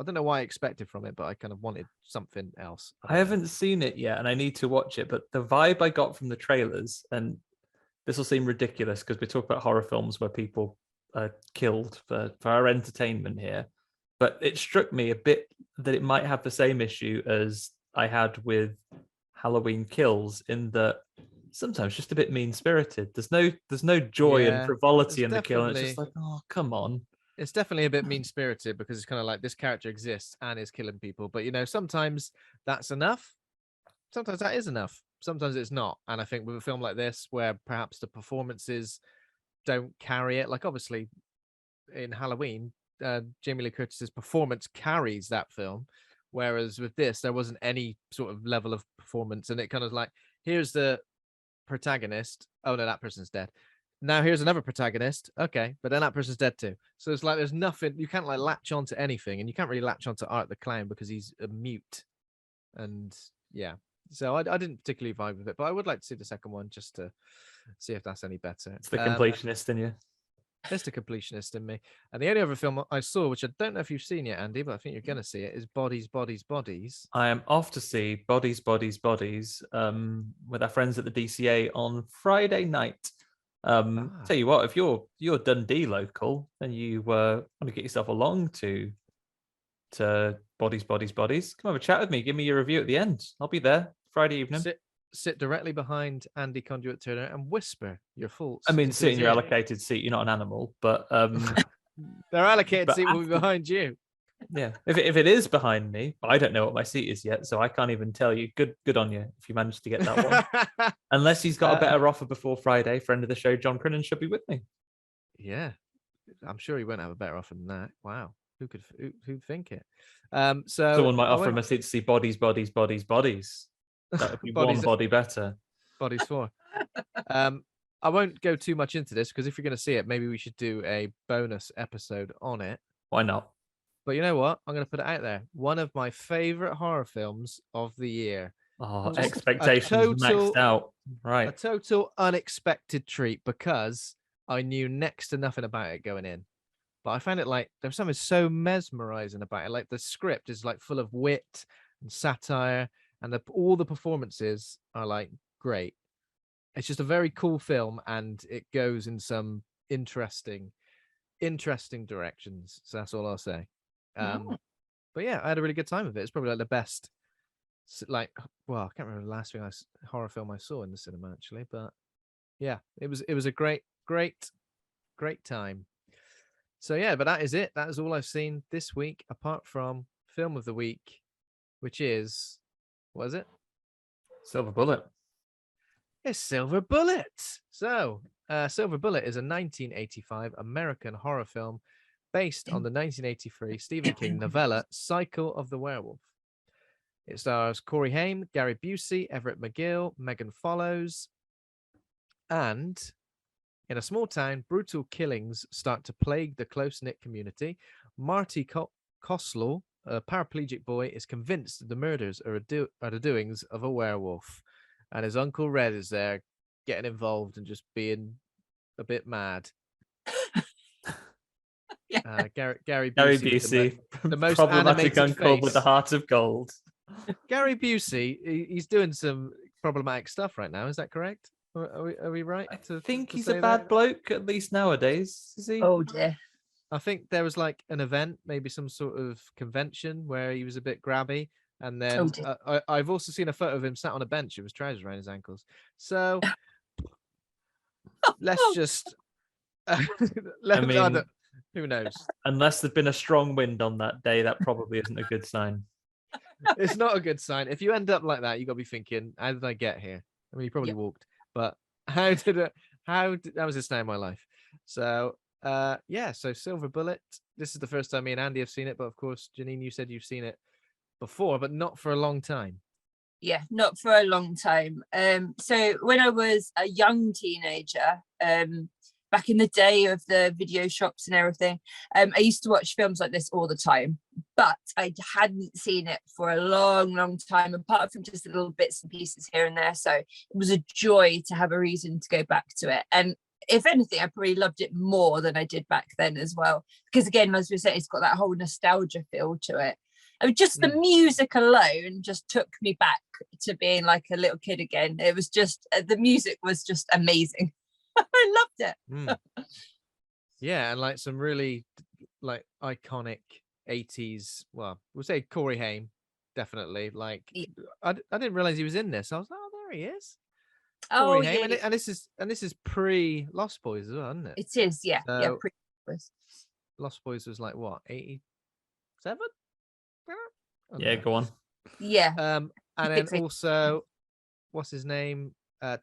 don't know what I expected from it, but I kind of wanted something else. I haven't seen it yet and I need to watch it. But the vibe I got from the trailers, and this will seem ridiculous because we talk about horror films where people are killed for our entertainment here. But it struck me a bit that it might have the same issue as I had with Halloween Kills, in that sometimes just a bit mean-spirited. There's no joy and frivolity in the kill, and it's just like, oh, come on. It's definitely a bit mean-spirited because it's kind of like this character exists and is killing people, but you know, sometimes that's enough. Sometimes that is enough. sometimes it's not. And I think with a film like this, where perhaps the performances don't carry it, like obviously in Halloween, Jamie Lee Curtis's performance carries that film, whereas with this there wasn't any sort of level of performance, and it kind of like, here's the protagonist, oh no, that person's dead, now here's another protagonist, okay, but then that person's dead too. So it's like there's nothing, you can't like latch onto anything, and you can't really latch onto Art the Clown because he's a mute. And yeah, so I didn't particularly vibe with it, but I would like to see the second one just to see if that's any better. It's the completionist in you. It's the completionist in me. And the only other film I saw, which I don't know if you've seen yet, Andy, but I think you're going to see it, is Bodies, Bodies, Bodies. I am off to see Bodies, Bodies, Bodies with our friends at the DCA on Friday night. Tell you what, if you're Dundee local, then you want to get yourself along to Bodies, Bodies, Bodies. Come have a chat with me. Give me your review at the end. I'll be there Friday evening. Sit directly behind Andy Conduit Turner and whisper your thoughts. I mean, sit in your allocated seat. You're not an animal, but their allocated seat will be behind you. Yeah, if it is behind me, I don't know what my seat is yet, so I can't even tell you. Good on you if you managed to get that one. Unless he's got a better offer before Friday. Friend of the show, John Crinnan, should be with me. Yeah, I'm sure he won't have a better offer than that. Wow, who'd think it? So someone might offer him a seat to see Bodies, Bodies, Bodies, Bodies. That would be one body better. Bodies 4. I won't go too much into this because if you're going to see it, maybe we should do a bonus episode on it. Why not? But you know what? I'm going to put it out there. One of my favorite horror films of the year. Oh, expectations maxed out. Right. A total unexpected treat because I knew next to nothing about it going in. But I found it like there's something so mesmerizing about it. Like the script is like full of wit and satire, and all the performances are like great. It's just a very cool film, and it goes in some interesting directions. So that's all I'll say. But yeah, I had a really good time with it. It's probably like the best, like, well, I can't remember the last horror film I saw in the cinema actually, but yeah, it was a great time. So yeah, but that is it. That is all I've seen this week, apart from film of the week, which is, what is it? Silver Bullet. It's Silver Bullet. So Silver Bullet is a 1985 American horror film based on the 1983 Stephen King novella Cycle of the Werewolf. It stars Corey Haim, Gary Busey, Everett McGill, Megan Follows, and in a small town, brutal killings start to plague the close-knit community. Marty Coslaw, a paraplegic boy, is convinced that the murders are the doings of a werewolf, and his Uncle Red is there getting involved and just being a bit mad. Yeah. Gary Busey, the most problematic uncle face. with the heart of gold. Gary Busey, he's doing some problematic stuff right now. Is that correct? Are we right? I think he's a bad bloke, at least nowadays. Is he? Oh dear. I think there was like an event, maybe some sort of convention where he was a bit grabby. And then I've also seen a photo of him sat on a bench with his trousers around his ankles. So let's just... who knows? Unless there'd been a strong wind on that day, that probably isn't a good sign. It's not a good sign. If you end up like that, you got to be thinking, how did I get here? I mean, he probably walked, but that was a day in my life. So so Silver Bullet. This is the first time me and Andy have seen it, but of course, Janine, you said you've seen it before, but not for a long time. Yeah, not for a long time. So when I was a young teenager, back in the day of the video shops and everything, I used to watch films like this all the time, but I hadn't seen it for a long time, apart from just little bits and pieces here and there. So it was a joy to have a reason to go back to it. And if anything, I probably loved it more than I did back then as well. Because again, as we said, it's got that whole nostalgia feel to it. I mean, just the music alone just took me back to being like a little kid again. It was just, the music was just amazing. I loved it. Yeah, and like some really like iconic 80s, well, we'll say Corey Haim, definitely. Like I didn't realize he was in this. I was like, oh, there he is. Corey Haim. And this is pre Lost Boys as well, isn't it? It is, yeah. So, yeah, pre Lost Boys was like what, 87? Yeah, go on. Yeah. And then also what's his name?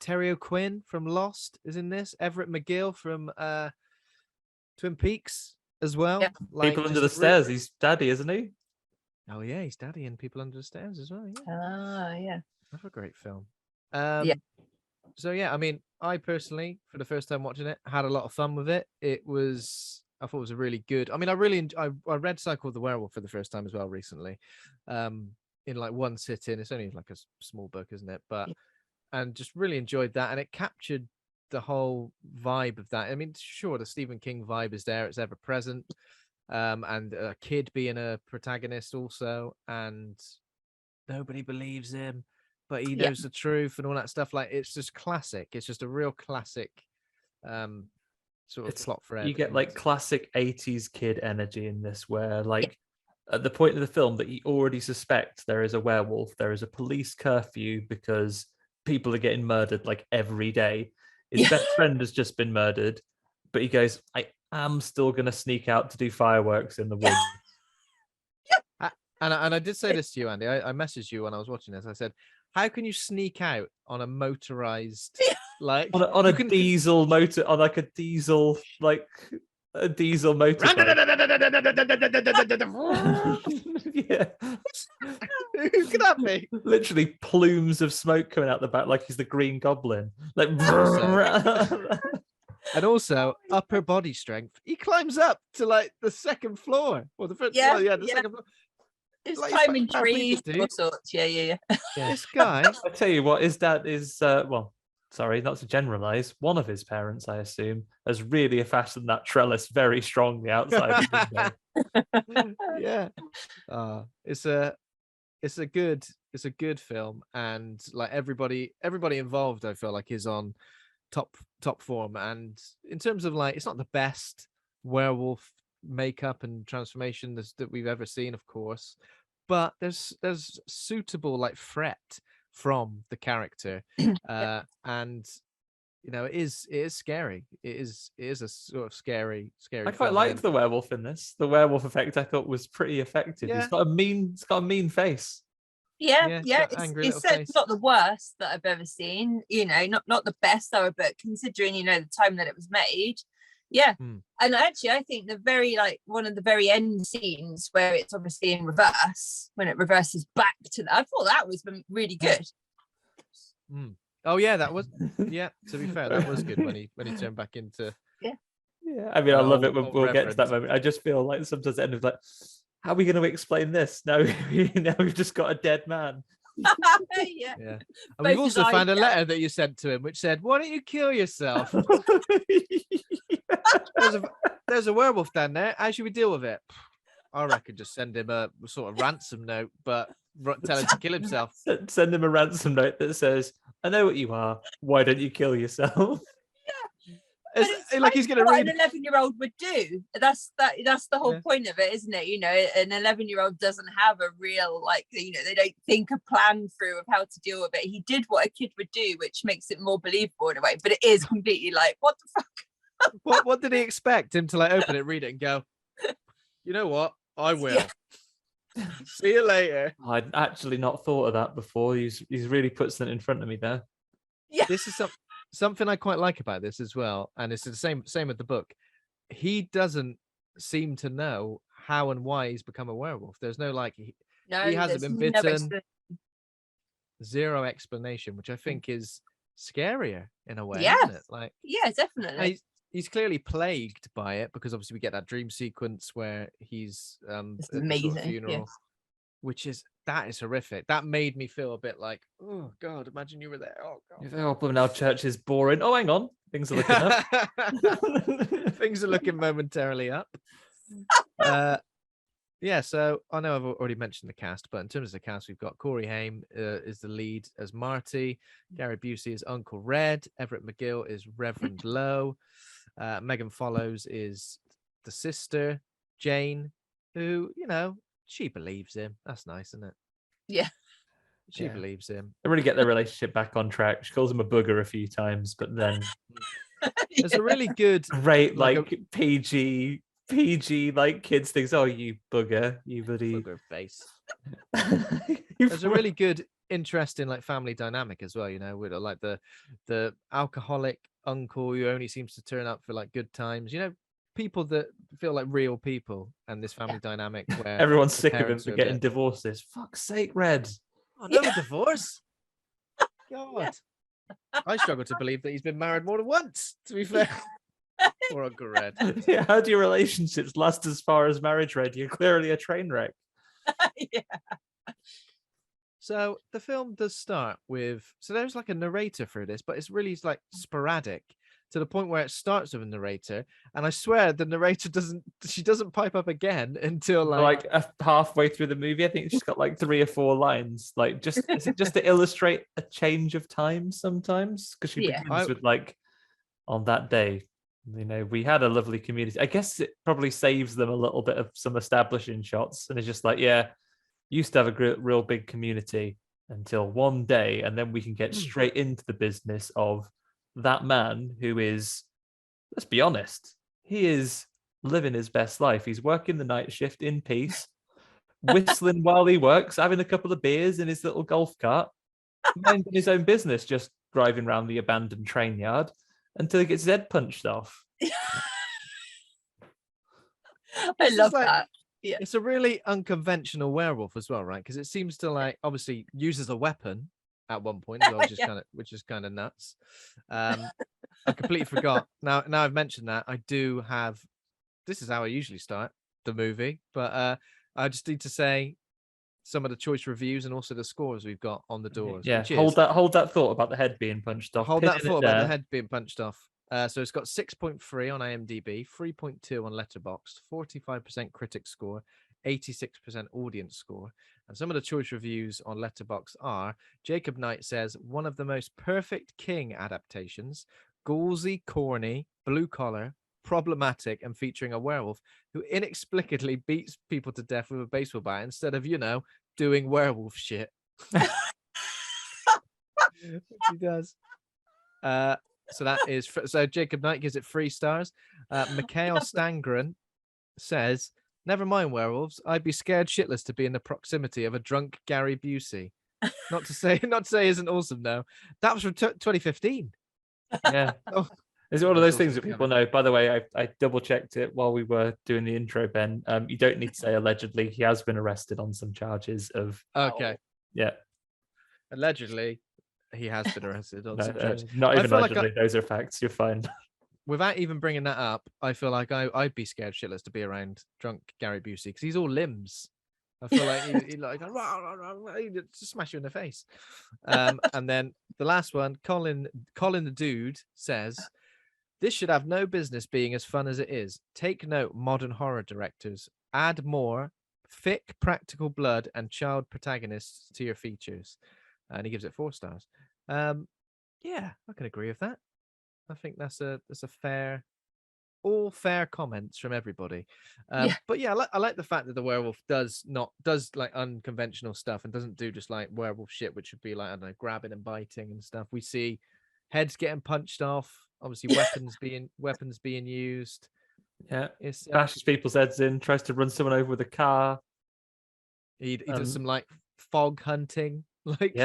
Terry O'Quinn from Lost is in this. Everett McGill from Twin Peaks as well. Yeah. Like, People Under just the Stairs. He's daddy, isn't he? Oh yeah, he's daddy in People Under the Stairs as well. Yeah, Ah, yeah. another great film. Yeah. So yeah, I mean, I personally, for the first time watching it, had a lot of fun with it. I thought it was a really good. I mean, I read Cycle of the Werewolf for the first time as well recently, in like one sitting. It's only like a small book, isn't it? But and just really enjoyed that, and it captured the whole vibe of that. I mean, sure, the Stephen King vibe is there; it's ever present, and a kid being a protagonist also, and nobody believes him, but he knows the truth and all that stuff. Like, it's just classic. It's just a real classic sort of plot thread. You get like classic 80s kid energy in this, where like at the point of the film that you already suspect there is a werewolf, there is a police curfew because people are getting murdered like every day. His best friend has just been murdered, but he goes, I am still going to sneak out to do fireworks in the woods. And I did say this to you, Andy. I messaged you when I was watching this. I said, how can you sneak out on a motorized, like on a diesel motor, on like a diesel motor? Yeah. Who could that be? Literally plumes of smoke coming out the back, like he's the Green Goblin. Like, and also upper body strength. He climbs up to like the second floor, or the first. Yeah, The second floor. It's Like, climbing fucking trees, paraplegic, all sorts. Yeah. This guy. I tell you what, his dad is sorry, not to generalize, one of his parents, I assume, has really fastened that trellis very strongly outside the window. Yeah. It's a good film, and like everybody involved, I feel like, is on top form. And in terms of like, it's not the best werewolf makeup and transformation that we've ever seen, of course, but there's suitable like threat from the character, and you know, it is scary. It is a sort of scary. I quite liked the werewolf in this. The werewolf effect I thought was pretty effective. Yeah. He's got a mean face. Yeah. It's It's not the worst that I've ever seen. You know, not the best though, but considering the time that it was made. Yeah. And actually I think one of the very end scenes where it's obviously in reverse, when it reverses back to that, I thought that was really good. Oh yeah, that was, yeah, to be fair, that was good when he turned back into Yeah, I mean, I love it when we'll get to that reverend. moment. I just feel like sometimes at the end of like, how are we going to explain this? Now we've just got a dead man. Yeah. And we've also found a letter that you sent to him which said, why don't you kill yourself? There's a werewolf down there. How should we deal with it? I reckon just send him a sort of ransom note, but tell him to kill himself. Send him a ransom note that says, I know what you are. Why don't you kill yourself? It's like he's going to what read. an 11-year-old would do. That's the whole point of it, isn't it? An 11-year-old doesn't have a real, like, they don't think a plan through of how to deal with it. He did what a kid would do, which makes it more believable in a way, but it is completely like, what the fuck? What did he expect? Him to like open it, read it, and go, you know what? I will. See you later. I'd actually not thought of that before. He's really put something in front of me there. Yeah. This is something I quite like about this as well, and it's the same with the book. He doesn't seem to know how and why he's become a werewolf. There's no like he hasn't been bitten. Zero explanation, which I think is scarier in a way, isn't it? Like, yeah, definitely. He's clearly plagued by it, because obviously we get that dream sequence where he's It's at amazing. the sort of funeral, which is horrific. That made me feel a bit like, oh god, imagine you were there. Oh god. Oh, now church is boring. Oh, hang on, things are looking up. Things are looking momentarily up. Yeah, so I know I've already mentioned the cast, but in terms of the cast, we've got Corey Haim is the lead as Marty, Gary Busey is Uncle Red, Everett McGill is Reverend Lowe, Megan Follows is the sister, Jane, who, she believes him. That's nice, isn't it? Yeah. She believes him. They really get their relationship back on track. She calls him a booger a few times, but then there's a really good, great, like PG, like kids things. Oh, you booger, you bloody booger face. There's a really good interesting like family dynamic as well, with like the alcoholic uncle who only seems to turn up for like good times, people that feel like real people, and this family dynamic where Everyone's the sick of him parents for are a getting bit, divorces. Fuck's sake, Red. another divorce. God, I struggle to believe that he's been married more than once, to be fair. Poor Uncle Red. Yeah, how do your relationships last as far as marriage, Red? You're clearly a train wreck. Yeah. So the film does start with, so there's like a narrator for this, but it's really like sporadic to the point where it starts with a narrator, and I swear the narrator doesn't pipe up again until like halfway through the movie. I think she's got like 3 or 4 lines. Like, is it just to illustrate a change of time sometimes? Because she begins with like, on that day, we had a lovely community. I guess it probably saves them a little bit of some establishing shots, and it's just like, yeah, used to have a real big community until one day, and then we can get straight into the business of that man who is, let's be honest, he is living his best life. He's working the night shift in peace, whistling while he works, having a couple of beers in his little golf cart, minding his own business, just driving around the abandoned train yard until he gets his head punched off. I love that. Yeah. It's a really unconventional werewolf as well, right? Because it seems to like obviously uses a weapon at one point as well, which is kind of nuts. I completely forgot. Now I've mentioned that, I do have, this is how I usually start the movie, but I just need to say some of the choice reviews and also the scores we've got on the doors. Yeah, hold that thought about the head being punched off. Hold that thought about the head being punched off. So it's got 6.3 on IMDb, 3.2 on Letterboxd, 45% critic score, 86% audience score. And some of the choice reviews on Letterboxd are: Jacob Knight says, one of the most perfect King adaptations, gauzy, corny, blue collar, problematic, and featuring a werewolf who inexplicably beats people to death with a baseball bat instead of, doing werewolf shit. Which he does. So that is, so Jacob Knight gives it 3 stars. Mikhail Stangren says, never mind werewolves, I'd be scared shitless to be in the proximity of a drunk Gary Busey. Not to say isn't awesome though. That was from 2015. Yeah. Oh. Is it one of those things that people know? By the way, I double checked it while we were doing the intro, Ben. You don't need to say allegedly. He has been arrested on some charges of. Okay. Yeah. Allegedly, he has been arrested on some charges. Not even allegedly. Those are facts. You're fine. Without even bringing that up, I feel like I'd be scared shitless to be around drunk Gary Busey because he's all limbs. I feel like he like he'd just smash you in the face. And then the last one, Colin the Dude says, this should have no business being as fun as it is. Take note, modern horror directors. Add more thick, practical blood and child protagonists to your features. And he gives it 4 stars. Yeah, I can agree with that. I think that's a fair, all fair comments from everybody. But yeah, I like the fact that the werewolf does like unconventional stuff and doesn't do just like werewolf shit, which would be like, I don't know, grabbing and biting and stuff. We see heads getting punched off, obviously weapons being used. Yeah, bashes people's heads in, tries to run someone over with a car. He does some like fog hunting, like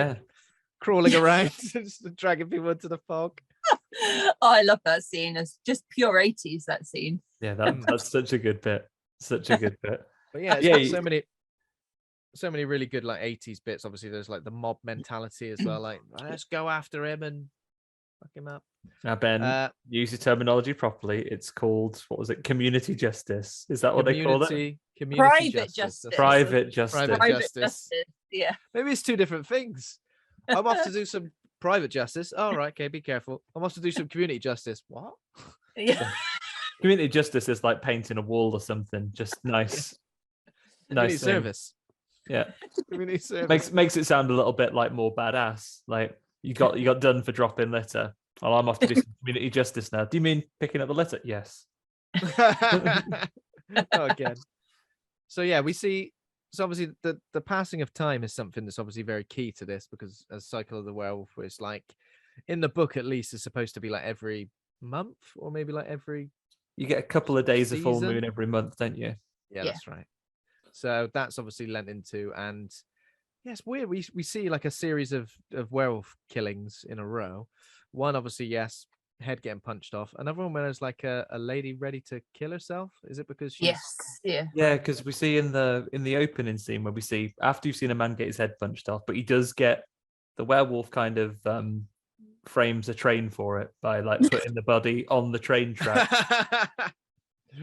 crawling around and dragging people into the fog. Oh, I love that scene. It's just pure 80s, that scene. Yeah, that's such a good bit. Such a good bit. But yeah, it's got so many really good like 80s bits. Obviously, there's like the mob mentality as well. Like, let's go after him and fuck him up. Now, Ben, use your terminology properly. It's called, what was it? Community justice. Is that what they call it? Private justice. Private justice. Yeah. Maybe it's 2 different things. I'm off to do some private justice. All right, okay, be careful. I'm off to do some community justice. What? Yeah. Community justice is like painting a wall or something. Just nice. Community service. Yeah. Community service. Makes it sound a little bit like more badass. Like you got done for dropping litter. Well, I'm off to do some community justice now. Do you mean picking up the litter? Yes. Again. So yeah, we see. So obviously the passing of time is something that's obviously very key to this, because as Cycle of the Werewolf is like, in the book at least, is supposed to be like every month or maybe like every. You get a couple of days of full moon every month, don't you? Yeah, that's right. So that's obviously lent into, and Yeah, it's weird. We see like a series of werewolf killings in a row. One, obviously, yes, head getting punched off. Another one where there's like a lady ready to kill herself. Is it because she's Yes, yeah. Yeah, because we see in the opening scene where we see after you've seen a man get his head punched off, but he does get the werewolf kind of frames a train for it by like putting the body on the train track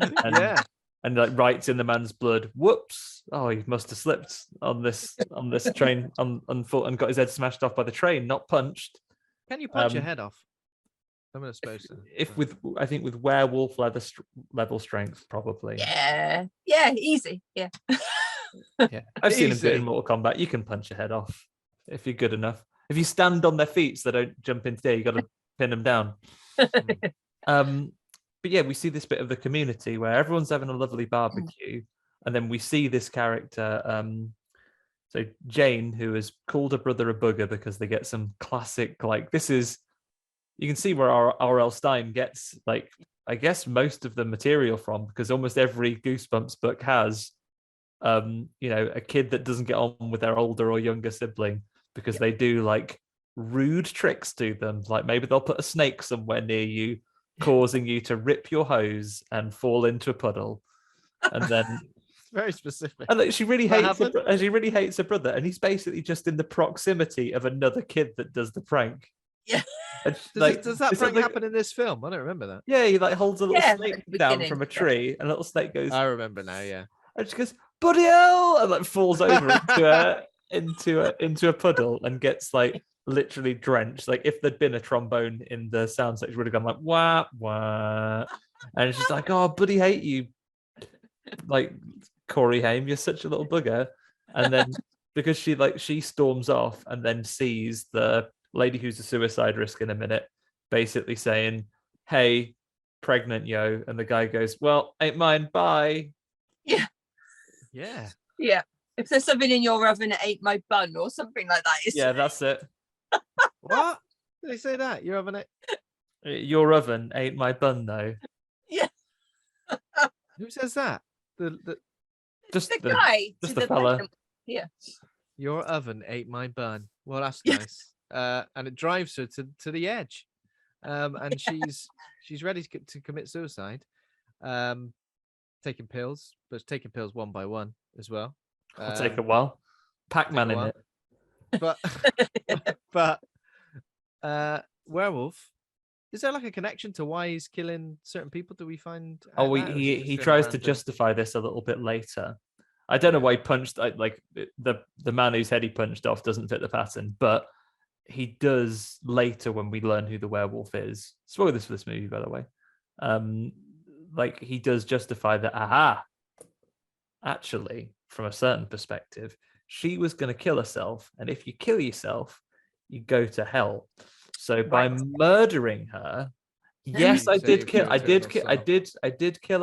and, yeah. and like writes in the man's blood, whoops, oh, he must have slipped on this train on foot and got his head smashed off by the train, not punched. Can you punch your head off? I'm gonna suppose so. I think with werewolf level strength, probably. Yeah, easy. Yeah. Yeah. I've seen him Easy. do it in Mortal Kombat. You can punch your head off if you're good enough. If you stand on their feet so they don't jump into there, you got to pin them down. But yeah, we see this bit of the community where everyone's having a lovely barbecue, and then we see this character. So Jane, who has called her brother a bugger because they get some classic, like, this is, you can see where R.L. Stine gets, like, I guess most of the material from, because almost every Goosebumps book has, a kid that doesn't get on with their older or younger sibling because they do like rude tricks to them. Like maybe they'll put a snake somewhere near you, causing you to rip your hose and fall into a puddle. And then very specific. And like, she really hates her brother, and he's basically just in the proximity of another kid that does the prank. Yeah. Does that prank happen in this film? I don't remember that. Yeah, he like holds a little snake down from a tree, and a little snake goes. I remember now. Yeah. And she goes, "Buddy hell!" and like falls over into a puddle and gets like literally drenched. Like if there'd been a trombone in the sound section, would have gone like wah wah. And she's like, "Oh, buddy, hate you." Like Corey Haim, you're such a little bugger. And then because she storms off and then sees the lady who's a suicide risk in a minute, basically saying, "Hey, pregnant, yo," and the guy goes, "Well, ain't mine, bye." Yeah. Yeah. Yeah. If there's something in your oven, it ain't my bun or something like that. Yeah, that's it. What? Did they say that? Your oven Your oven ain't my bun, though. Yeah. Who says that? The guy. Just the fella. Yeah. Your oven ate my bun. Well, that's nice. And it drives her to the edge. And she's ready to commit suicide. Taking pills, but taking pills one by one as well. It'll take a while. Pac-Man in it. But Werewolf, is there like a connection to why he's killing certain people? Do we find? Oh, he tries to justify this a little bit later. I don't know why he punched like the man whose head he punched off doesn't fit the pattern, but he does later when we learn who the werewolf is. Spoilers for this movie, by the way. Like he does justify that. Actually, from a certain perspective, she was going to kill herself, and if you kill yourself, you go to hell. So by murdering her, yes, I did kill her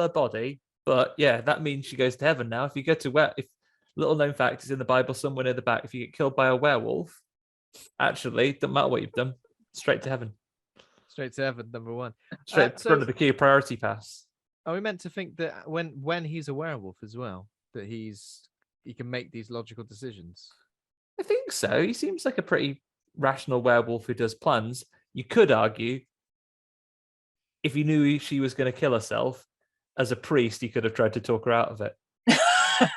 body, but yeah, that means she goes to heaven now. If you go to if little known fact is in the Bible somewhere near the back, if you get killed by a werewolf, actually, doesn't matter what you've done, straight to heaven. Straight to heaven, number one. Straight in front of the queue priority pass. Are we meant to think that when he's a werewolf as well, that he can make these logical decisions? I think so. He seems like a pretty rational werewolf who does plans. You could argue, if you knew she was going to kill herself, as a priest, he could have tried to talk her out of it. Talk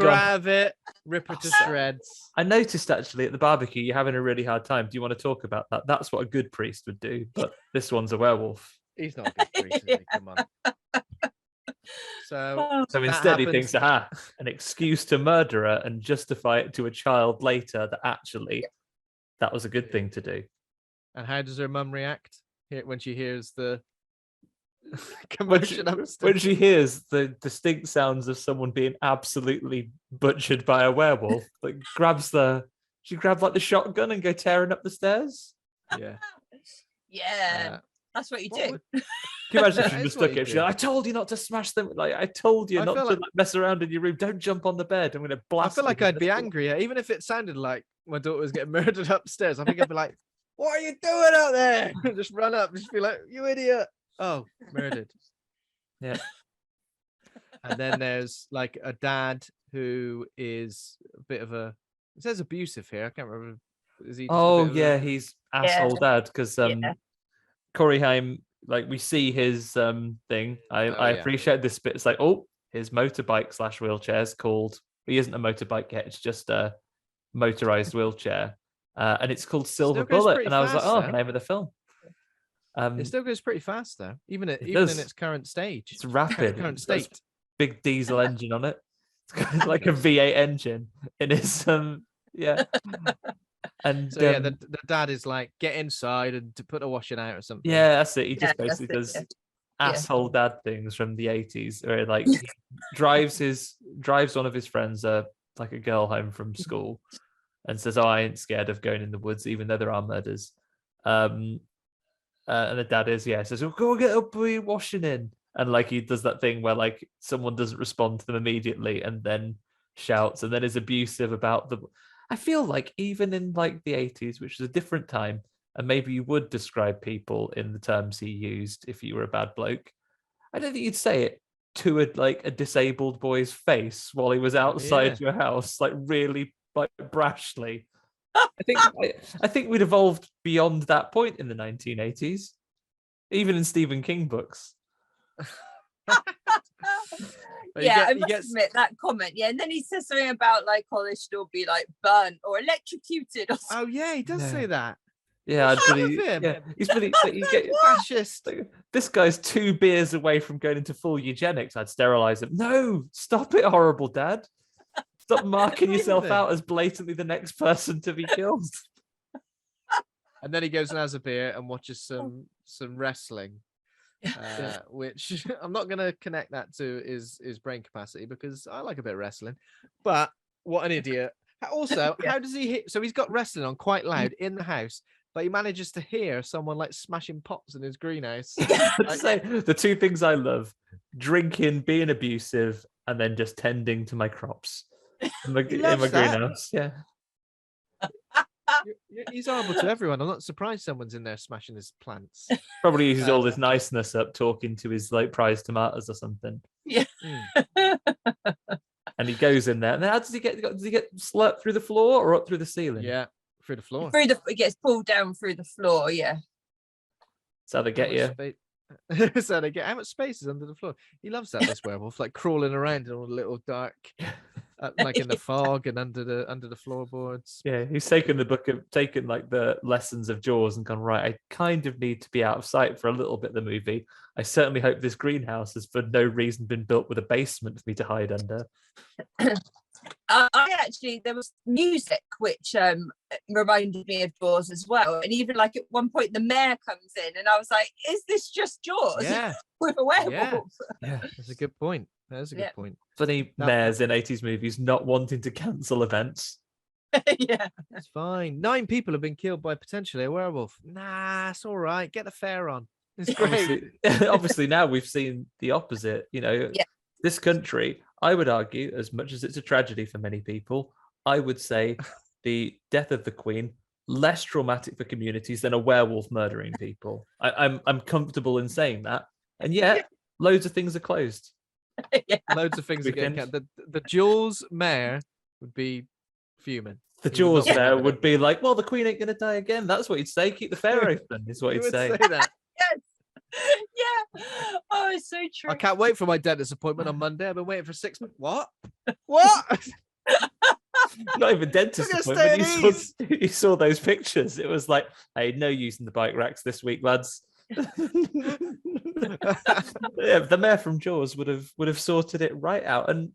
her out of it, rip her to shreds. I noticed actually at the barbecue, you're having a really hard time. Do you want to talk about that? That's what a good priest would do, but this one's a werewolf. He's not a good priest, is he? Come on. So instead he thinks, an excuse to murder her and justify it to a child later that actually that was a good thing to do. And how does her mum react when she hears the commotion upstairs? When she hears the distinct sounds of someone being absolutely butchered by a werewolf, like she grabs like the shotgun and go tearing up the stairs. Yeah. Yeah. That's what you do. Can you imagine if she just took it? She's like, "I told you not to smash them. Like I told you not to mess around in your room. Don't jump on the bed. I'm going to blast." I feel like I'd be angry, even if it sounded like my daughter was getting murdered upstairs. I think I'd be like, "What are you doing out there?" Just run up, just be like, "You idiot!" Oh, murdered. Yeah. And then there's like a dad who is a bit of a. It says abusive here. I can't remember. Is he? Just a Oh bit of yeah, a, he's asshole dad because Yeah. Corey Haim, like we see his thing. I Oh, yeah. appreciate this bit. It's like, oh, his motorbike / wheelchair is called. He isn't a motorbike yet. It's just a motorized wheelchair, and it's called Silver Still goes Bullet. pretty And I was like, fast, oh, though. name of the film. It still goes pretty fast though, even in does. its current stage. It's rapid. Current It's got state. big diesel engine on it. It's got like a V8 engine in his yeah. And So yeah, the dad is like, get inside and to put the washing out or something. yeah, that's it. He just Yeah, basically that's it, does yeah. asshole dad things from the 80s, where like he drives one of his friends, like a girl home from school, and says, "Oh, I ain't scared of going in the woods, even though there are murders." And the dad says, "Oh, go get up, put your washing in." And like he does that thing where like someone doesn't respond to them immediately, and then shouts, and then is abusive about the. I feel like even in like the 80s, which is a different time, and maybe you would describe people in the terms he used if you were a bad bloke. I don't think you'd say it to a disabled boy's face while he was outside your house, like really like brashly. I think we'd evolved beyond that point in the 1980s, even in Stephen King books. I must admit that comment. Yeah, and then he says something about like, oh, they should all be like burnt or electrocuted or something. Oh yeah, he does say that. Yeah, What's wrong with him? Yeah, he's getting fascist. This guy's 2 beers away from going into full eugenics. I'd sterilize him. No, stop it, horrible dad. Stop marking yourself out as blatantly the next person to be killed. And then he goes and has a beer and watches some wrestling. Which I'm not going to connect that to his brain capacity because I like a bit of wrestling. But what an idiot. Also, how does he hit? So he's got wrestling on quite loud in the house, but he manages to hear someone like smashing pots in his greenhouse. I'd say the 2 things I love: drinking, being abusive, and then just tending to my crops in my greenhouse. Yeah. He's horrible to everyone. I'm not surprised someone's in there smashing his plants. Probably uses all this niceness up talking to his like prized tomatoes or something. Yeah. And he goes in there. And then how does he get? Does he get slurped through the floor or up through the ceiling? Yeah, through the floor. It gets pulled down through the floor. Yeah. That's how they get you. So they get how much space is under the floor. He loves that, this werewolf, like crawling around in all the little dark, like in the fog and under the floorboards. Yeah, he's taken like the lessons of Jaws and gone, right, I kind of need to be out of sight for a little bit of the movie. I certainly hope this greenhouse has for no reason been built with a basement for me to hide under. There was music which reminded me of Jaws as well, and even like at one point the mayor comes in and I was like, is this just Jaws with a werewolf? Yeah, that's a good point. That's a good point. Funny mayors in 80s movies not wanting to cancel events. Yeah, it's fine. 9 people have been killed by potentially a werewolf. Nah, it's all right. Get the fair on. It's great. Obviously now we've seen the opposite. You know, this country, I would argue, as much as it's a tragedy for many people, I would say the death of the Queen less traumatic for communities than a werewolf murdering people. I'm comfortable in saying that, and yet loads of things are closed. Loads of things are getting cut. The Jaws mayor would be fuming. The Jaws mayor would be like, "Well, the Queen ain't going to die again." That's what he'd say. Keep the fair open. Is what he'd say. That. Yes. Yeah. Oh, it's so true. I can't wait for my dentist appointment on Monday. I've been waiting for 6 months. What? What? Not even dentist appointment. He saw those pictures. It was like, hey, no using the bike racks this week, lads. The mayor from Jaws would have sorted it right out. And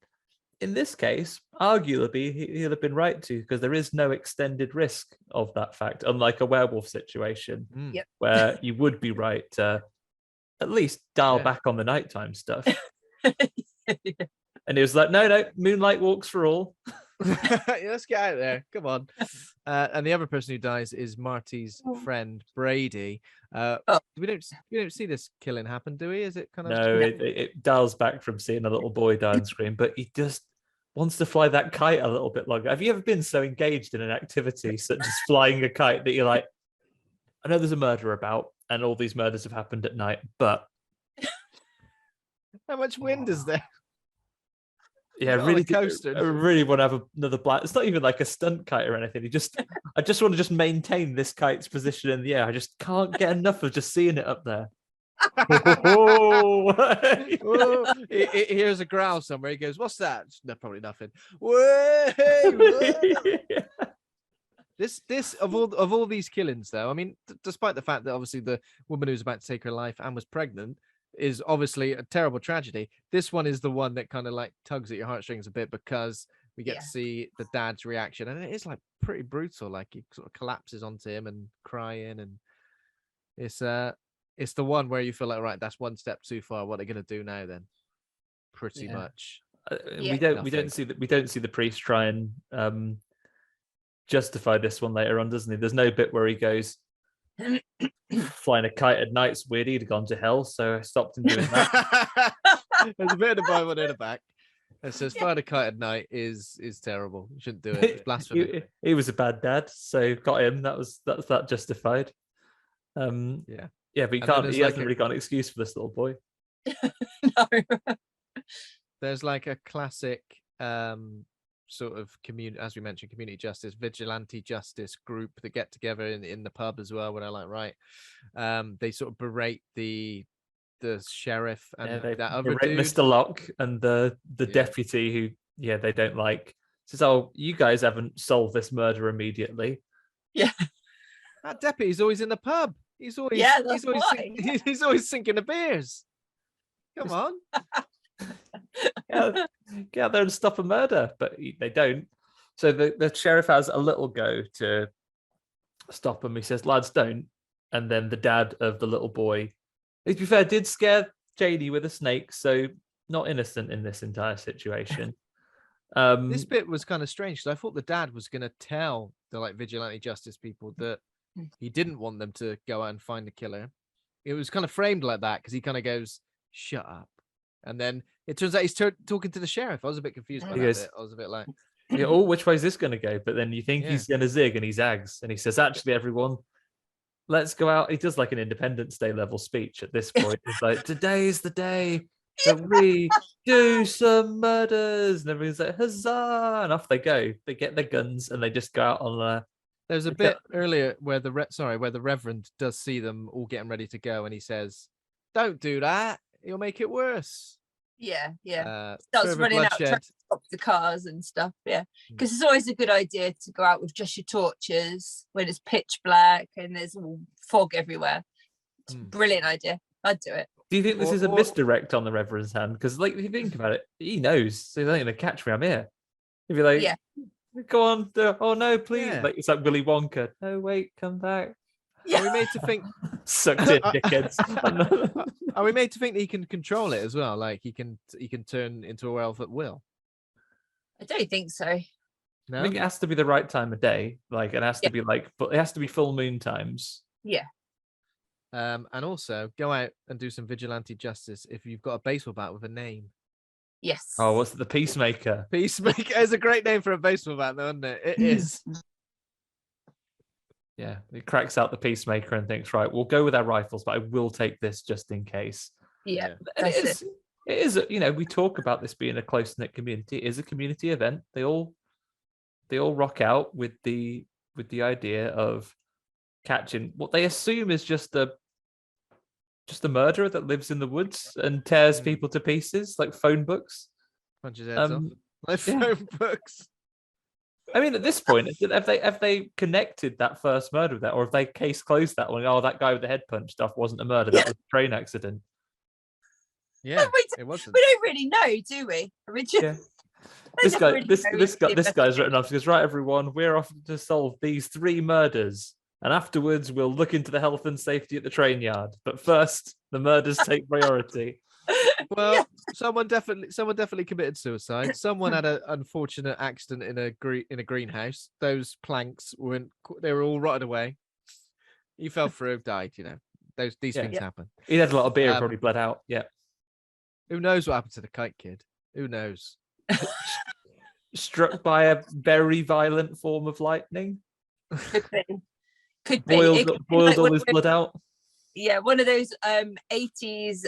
in this case, arguably, he'll have been right to, because there is no extended risk of that fact, unlike a werewolf situation where you would be right to at least dial back on the nighttime stuff. And he was like, no, moonlight walks for all. Let's get out there. Come on. And the other person who dies is Marty's friend Brady. We don't see this killing happen, do we? Is it kind of it dials back from seeing a little boy die on screen, but he just wants to fly that kite a little bit longer. Have you ever been so engaged in an activity such as flying a kite that you're like, I know there's a murder about and all these murders have happened at night, but how much wind is there? Yeah, Not on really, a coaster. I really want to have another blind. It's not even like a stunt kite or anything. I just want to just maintain this kite's position in the air. I just can't get enough of just seeing it up there. Oh, he hears a growl somewhere. He goes, "What's that?" No, probably nothing. Whoa! This of all these killings, though, I mean, despite the fact that obviously the woman who's about to take her life and was pregnant is obviously a terrible tragedy, this one is the one that kind of like tugs at your heartstrings a bit, because we get to see the dad's reaction, and it is like pretty brutal. Like he sort of collapses onto him and crying, and it's the one where you feel like, right, that's one step too far. What are they going to do now then? Pretty much. We don't see the priest try and justify this one later on, doesn't he? There's no bit where he goes, flying a kite at night's weird. He'd have gone to hell, so I stopped him doing that. There's a bit of the Bible in the back. It says flying a kite at night is terrible. You shouldn't do it. It's blasphemy. He was a bad dad, so got him. That's justified. Yeah, but he hasn't really got an excuse for this little boy. No. There's like a classic sort of as we mentioned, community justice, vigilante justice group that get together in the pub as well, where they're like, right, they sort of berate the sheriff and that other dude, Mr. Locke, and the deputy who they don't like. Says, "Oh, you guys haven't solved this murder immediately." Yeah, that deputy's always in the pub. He's always he's always sinking the beers. Come on. Get out there and stop a murder, but they don't. So the sheriff has a little go to stop him. He says, "Lads, don't." And then the dad of the little boy, to be fair, did scare Janie with a snake, so not innocent in this entire situation. This bit was kind of strange, because I thought the dad was going to tell the like vigilante justice people that he didn't want them to go out and find the killer. It was kind of framed like that, because he kind of goes, "Shut up," and then it turns out he's talking to the sheriff. I was a bit confused by that bit. I was a bit like, "Oh, which way is this going to go?" But then you think he's going to zig, and he zags, and he says, "Actually, everyone, let's go out." He does like an Independence Day level speech at this point. It's like, "Today is the day that we do some murders," and everyone's like, "Huzzah!" And off they go. They get their guns and they just go out on. There's a bit earlier where the Reverend does see them all getting ready to go, and he says, "Don't do that. It'll make it worse." Yeah. Starts running out, trying to stop the cars and stuff. Yeah, because it's always a good idea to go out with just your torches when it's pitch black and there's all fog everywhere. It's a brilliant idea. I'd do it. Do you think this is a misdirect on the Reverend's hand? Because, like, if you think about it, he knows. So he's not going to catch me. I'm here. He'd be like, "Go on. Oh, no, please." Yeah. Like, it's like Willy Wonka. "No, wait, come back." Yeah. Are we made to think sucked in, dickheads? Are we made to think that he can control it as well? Like he can turn into a werewolf at will? I don't think so. No? I think it has to be the right time of day. Like it has to be but it has to be full moon times. Yeah. And also go out and do some vigilante justice if you've got a baseball bat with a name. Yes. Oh, what's it? The Peacemaker? Peacemaker is a great name for a baseball bat, though, isn't it? It is. Yeah, he cracks out the Peacemaker and thinks, right, we'll go with our rifles, but I will take this just in case. Yeah, it is. We talk about this being a close-knit community. It is a community event. They all rock out with the idea of catching what they assume is just a murderer that lives in the woods and tears people to pieces like phone books. Punches heads off. Like phone books. I mean, at this point, have they connected that first murder with that, or have they case closed that one? Oh, that guy with the head punch stuff wasn't a murder; that was a train accident. Yeah, it wasn't. We don't really know, do we? This guy's written off. He goes, "Right, everyone, we're off to solve these 3 murders, and afterwards we'll look into the health and safety at the train yard. But first, the murders take priority." Well, someone definitely committed suicide. Someone had an unfortunate accident in a greenhouse. Those planks they were all rotted away. He fell through, died. These things happen. He had a lot of beer, probably bled out. Yeah. Who knows what happened to the kite kid? Who knows? Struck by a very violent form of lightning. Could be. Boiled all his blood out. Yeah, one of those 80s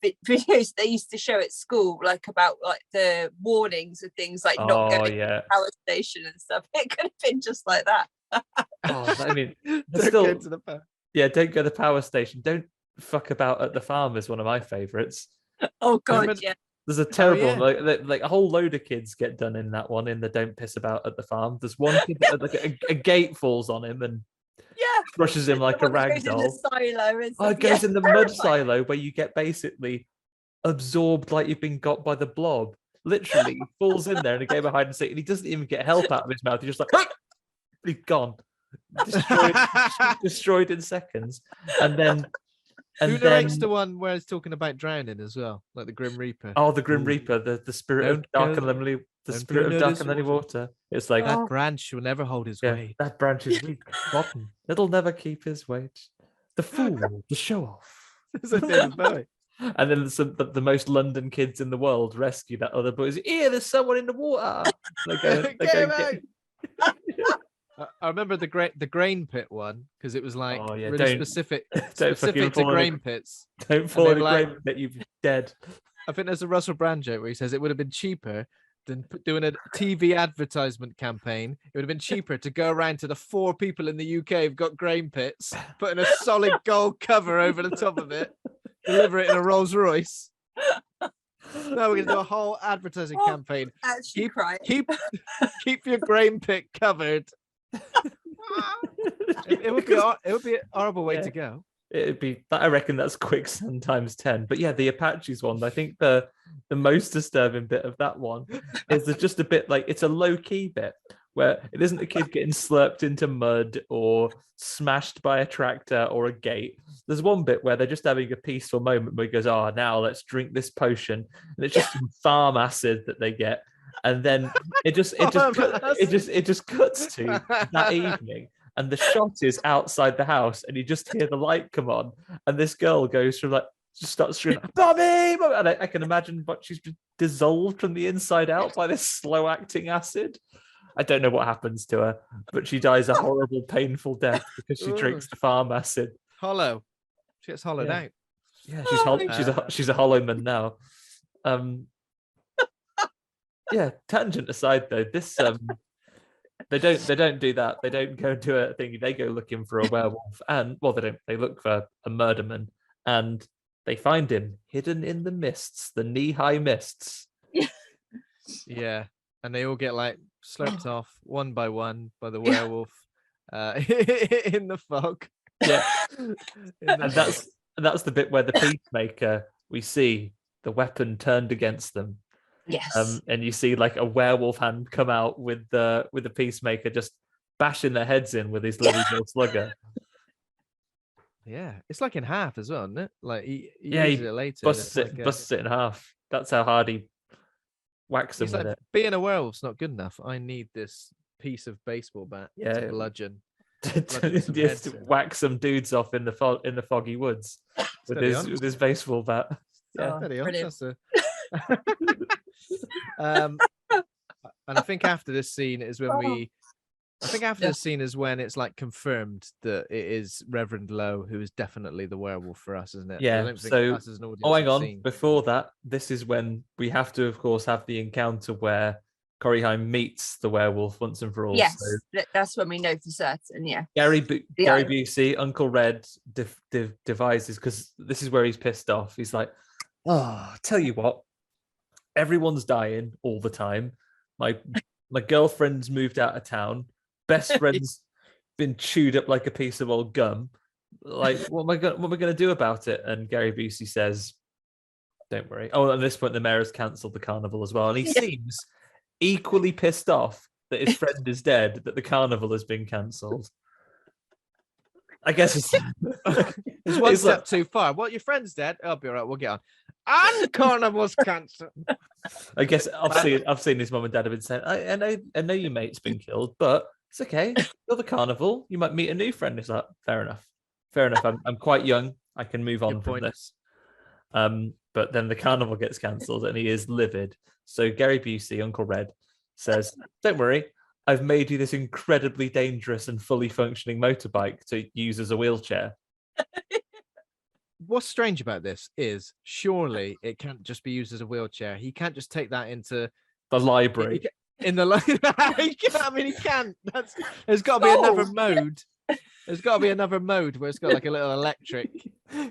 videos they used to show at school, like about like the warnings of things like not going to the power station and stuff. It could have been just like that. I mean, Don't go to the power. Yeah, don't go to the power station. Don't fuck about at the farm is one of my favorites. Oh God, yeah. There's a terrible like a whole load of kids get done in that one in the don't piss about at the farm. There's one kid that, like a gate falls on him and crushes him like a rag doll. It goes in the mud silo where you get basically absorbed like you've been got by the blob. Literally, he falls in there in a game of hide and seek, and he doesn't even get help out of his mouth. He's just like, he's gone, destroyed in seconds. And then who narrates the one where it's talking about drowning as well, like the Grim Reaper? Oh, the Grim Reaper, the spirit of dark and lonely, the spirit of dark and lonely water. It's like that branch will never hold his weight. That branch is weak, rotten. It'll never keep his weight. The fool, the show off. And then the most London kids in the world rescue that other boy. There's someone in the water. I remember the grain pit one because it was like really specific to grain pits. Don't fall in the grain pit, you'll be dead. I think there's a Russell Brand joke where he says it would have been cheaper than doing a TV advertisement campaign. It would have been cheaper to go around to the 4 people in the UK who've got grain pits, putting a solid gold cover over the top of it, deliver it in a Rolls Royce. No, we're gonna do a whole advertising campaign. Keep your grain pit covered. It would be a horrible way to go. It'd be, I reckon that's quicksand times 10. But yeah, the Apaches one, I think the most disturbing bit of that one is there's just a bit like, it's a low-key bit where it isn't a kid getting slurped into mud or smashed by a tractor or a gate. There's one bit where they're just having a peaceful moment where he goes, now let's drink this potion. And it's just some farm acid that they get. And then it just cuts to that evening. And the shot is outside the house, and you just hear the light come on, and this girl goes from like, just starts screaming, Bobby! Bobby! And I can imagine, but she's been dissolved from the inside out by this slow-acting acid. I don't know what happens to her, but she dies a horrible, painful death because she drinks the farm acid. Hollow. She gets hollowed out. Yeah, she's a hollow man now. Yeah, tangent aside though, this they don't do that. They don't go do a thing. They go looking for a werewolf, and they look for a murderman, and they find him hidden in the mists, the knee-high mists. Yeah, and they all get like slurped off one by one by the werewolf in the fog. Yeah, and that's the bit where the peacemaker, we see the weapon turned against them. Yes. And you see like a werewolf hand come out with the peacemaker just bashing their heads in with his little slugger. Yeah, it's like in half as well, isn't it? Like he uses it later. Busts it in half. That's how hard he whacks him with it. Being a werewolf's not good enough. I need this piece of baseball bat to bludgeon. Just whack some dudes off in the foggy woods with his baseball bat. Yeah, and I think after this scene is when this scene is when it's like confirmed that it is Reverend Lowe who is definitely the werewolf for us, isn't it? Yeah. So hang on. Before that, this is when we have to, of course, have the encounter where Corey Haim meets the werewolf once and for all. Yes, so that's when we know for certain. Yeah. Gary Busey, Uncle Red devises, because this is where he's pissed off. He's like, tell you what, everyone's dying all the time. My girlfriend's moved out of town. Best friend's been chewed up like a piece of old gum. Like, what am I going to do about it? And Gary Busey says, "Don't worry." Oh, at this point, the mayor has cancelled the carnival as well, and he seems equally pissed off that his friend is dead, that the carnival has been cancelled. I guess it's one step too far. What, your friend's dead? I'll be all right. We'll get on. And carnival's cancelled. I guess I've seen his mum and dad have been saying, I know your mate's been killed, but it's okay. You're the carnival. You might meet a new friend. It's like, fair enough. I'm quite young. I can move on from this. But then the carnival gets cancelled and he is livid. So Gary Busey, Uncle Red, says, "Don't worry. I've made you this incredibly dangerous and fully functioning motorbike to use as a wheelchair." what's strange about this is surely it can't just be used as a wheelchair. He can't just take that into The library. in the I mean, he can't. There's got to be another mode. There's got to be another mode where it's got like a little electric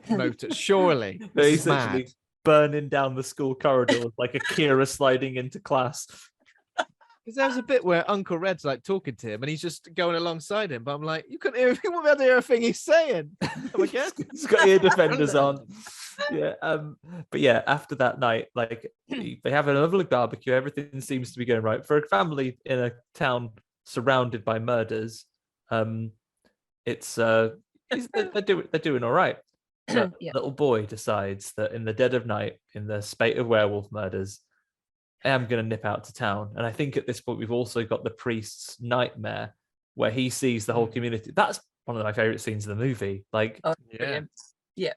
motor. Surely, this is mad. Burning down the school corridor like a Kira sliding into class. Because there's a bit where Uncle Red's like talking to him and he's just going alongside him, but I'm like, you couldn't hear, you won't be able to hear a thing he's saying. I guess He's got ear defenders on. Yeah, but yeah, after that night, like they have a lovely barbecue. Everything seems to be going right for a family in a town surrounded by murders. It's they're doing all right. But little boy decides that in the dead of night, in the spate of werewolf murders, I am going to nip out to town. And I think at this point, we've also got the priest's nightmare where he sees the whole community. That's one of my favorite scenes of the movie. Like, yeah.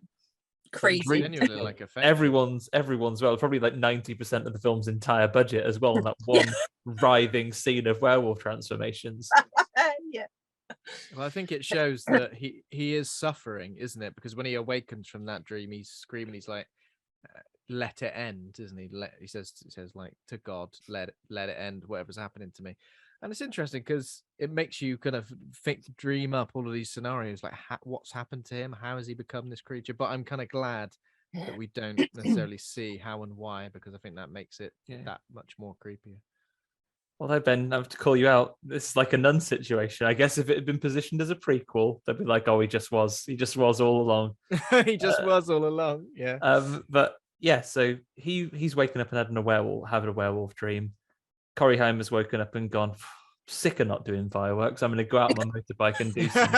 Crazy. Like everyone's well, probably like 90% of the film's entire budget as well on that one writhing scene of werewolf transformations. Yeah. Well, I think it shows that he is suffering, isn't it? Because when he awakens from that dream, he's screaming. He's like, "Let it end," isn't he? He says like, to God, let it end. Whatever's happening to me. And it's interesting because it makes you kind of dream up all of these scenarios, like what's happened to him, how has he become this creature. But I'm kind of glad that we don't necessarily see how and why, because I think that makes it that much more creepier. Although, Ben, I have to call you out. This is like a nun situation. I guess if it had been positioned as a prequel, they'd be like, "Oh, he just was all along." He just was all along. Yeah. But yeah, so he's waking up and having a werewolf dream. Corey Haim has woken up and gone, sick of not doing fireworks. I'm going to go out on my motorbike and do some.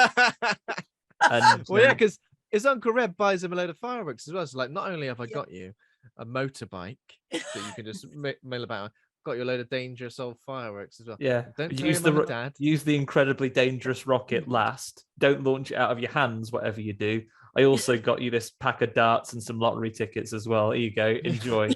And, well, yeah, because his Uncle Red buys him a load of fireworks as well. So, like, not only have I got you a motorbike that you can just mill about, got you a load of dangerous old fireworks as well. Yeah, don't use the incredibly dangerous rocket last. Don't launch it out of your hands, whatever you do. I also got you this pack of darts and some lottery tickets as well. Here you go, enjoy.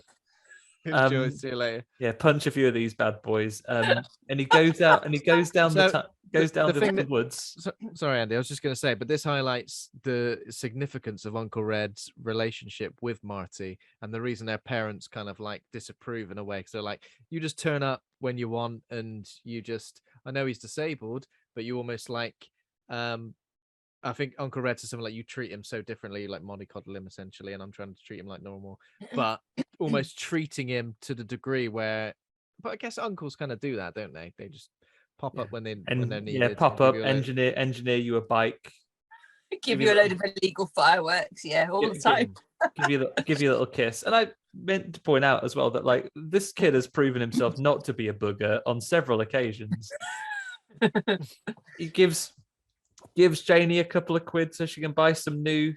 Enjoy. See you later. Yeah, punch a few of these bad boys. And he goes out and he goes down the woods. Sorry, Andy. I was just going to say, but this highlights the significance of Uncle Red's relationship with Marty and the reason their parents kind of like disapprove in a way. Because they're like, you just turn up when you want, and you just. I know he's disabled, but you almost like. I think Uncle Red says something like, you treat him so differently, like mollycoddle him essentially, and I'm trying to treat him like normal, but almost treating him to the degree where, but I guess uncles kind of do that, don't they? They just pop up when they're needed. Yeah, pop up, engineer you a bike. Give you a load of illegal fireworks, all the time. give you a little kiss. And I meant to point out as well that like this kid has proven himself not to be a booger on several occasions. He gives Janie a couple of quid so she can buy some new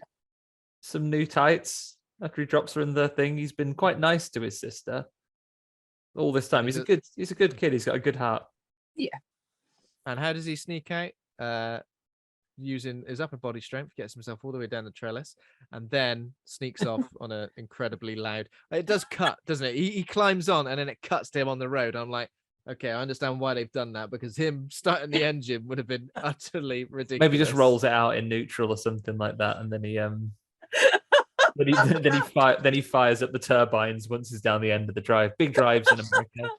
tights after he drops her in the thing. He's been quite nice to his sister all this time. He's a good kid. He's got a good heart. Yeah. And how does he sneak out? Using his upper body strength, gets himself all the way down the trellis, and then sneaks off on an incredibly loud. It does cut, doesn't it? He climbs on, and then it cuts to him on the road. I'm like, okay, I understand why they've done that, because him starting the engine would have been utterly ridiculous. Maybe just rolls it out in neutral or something like that, and then he then he fires up the turbines once he's down the end of the drive. Big drives in America,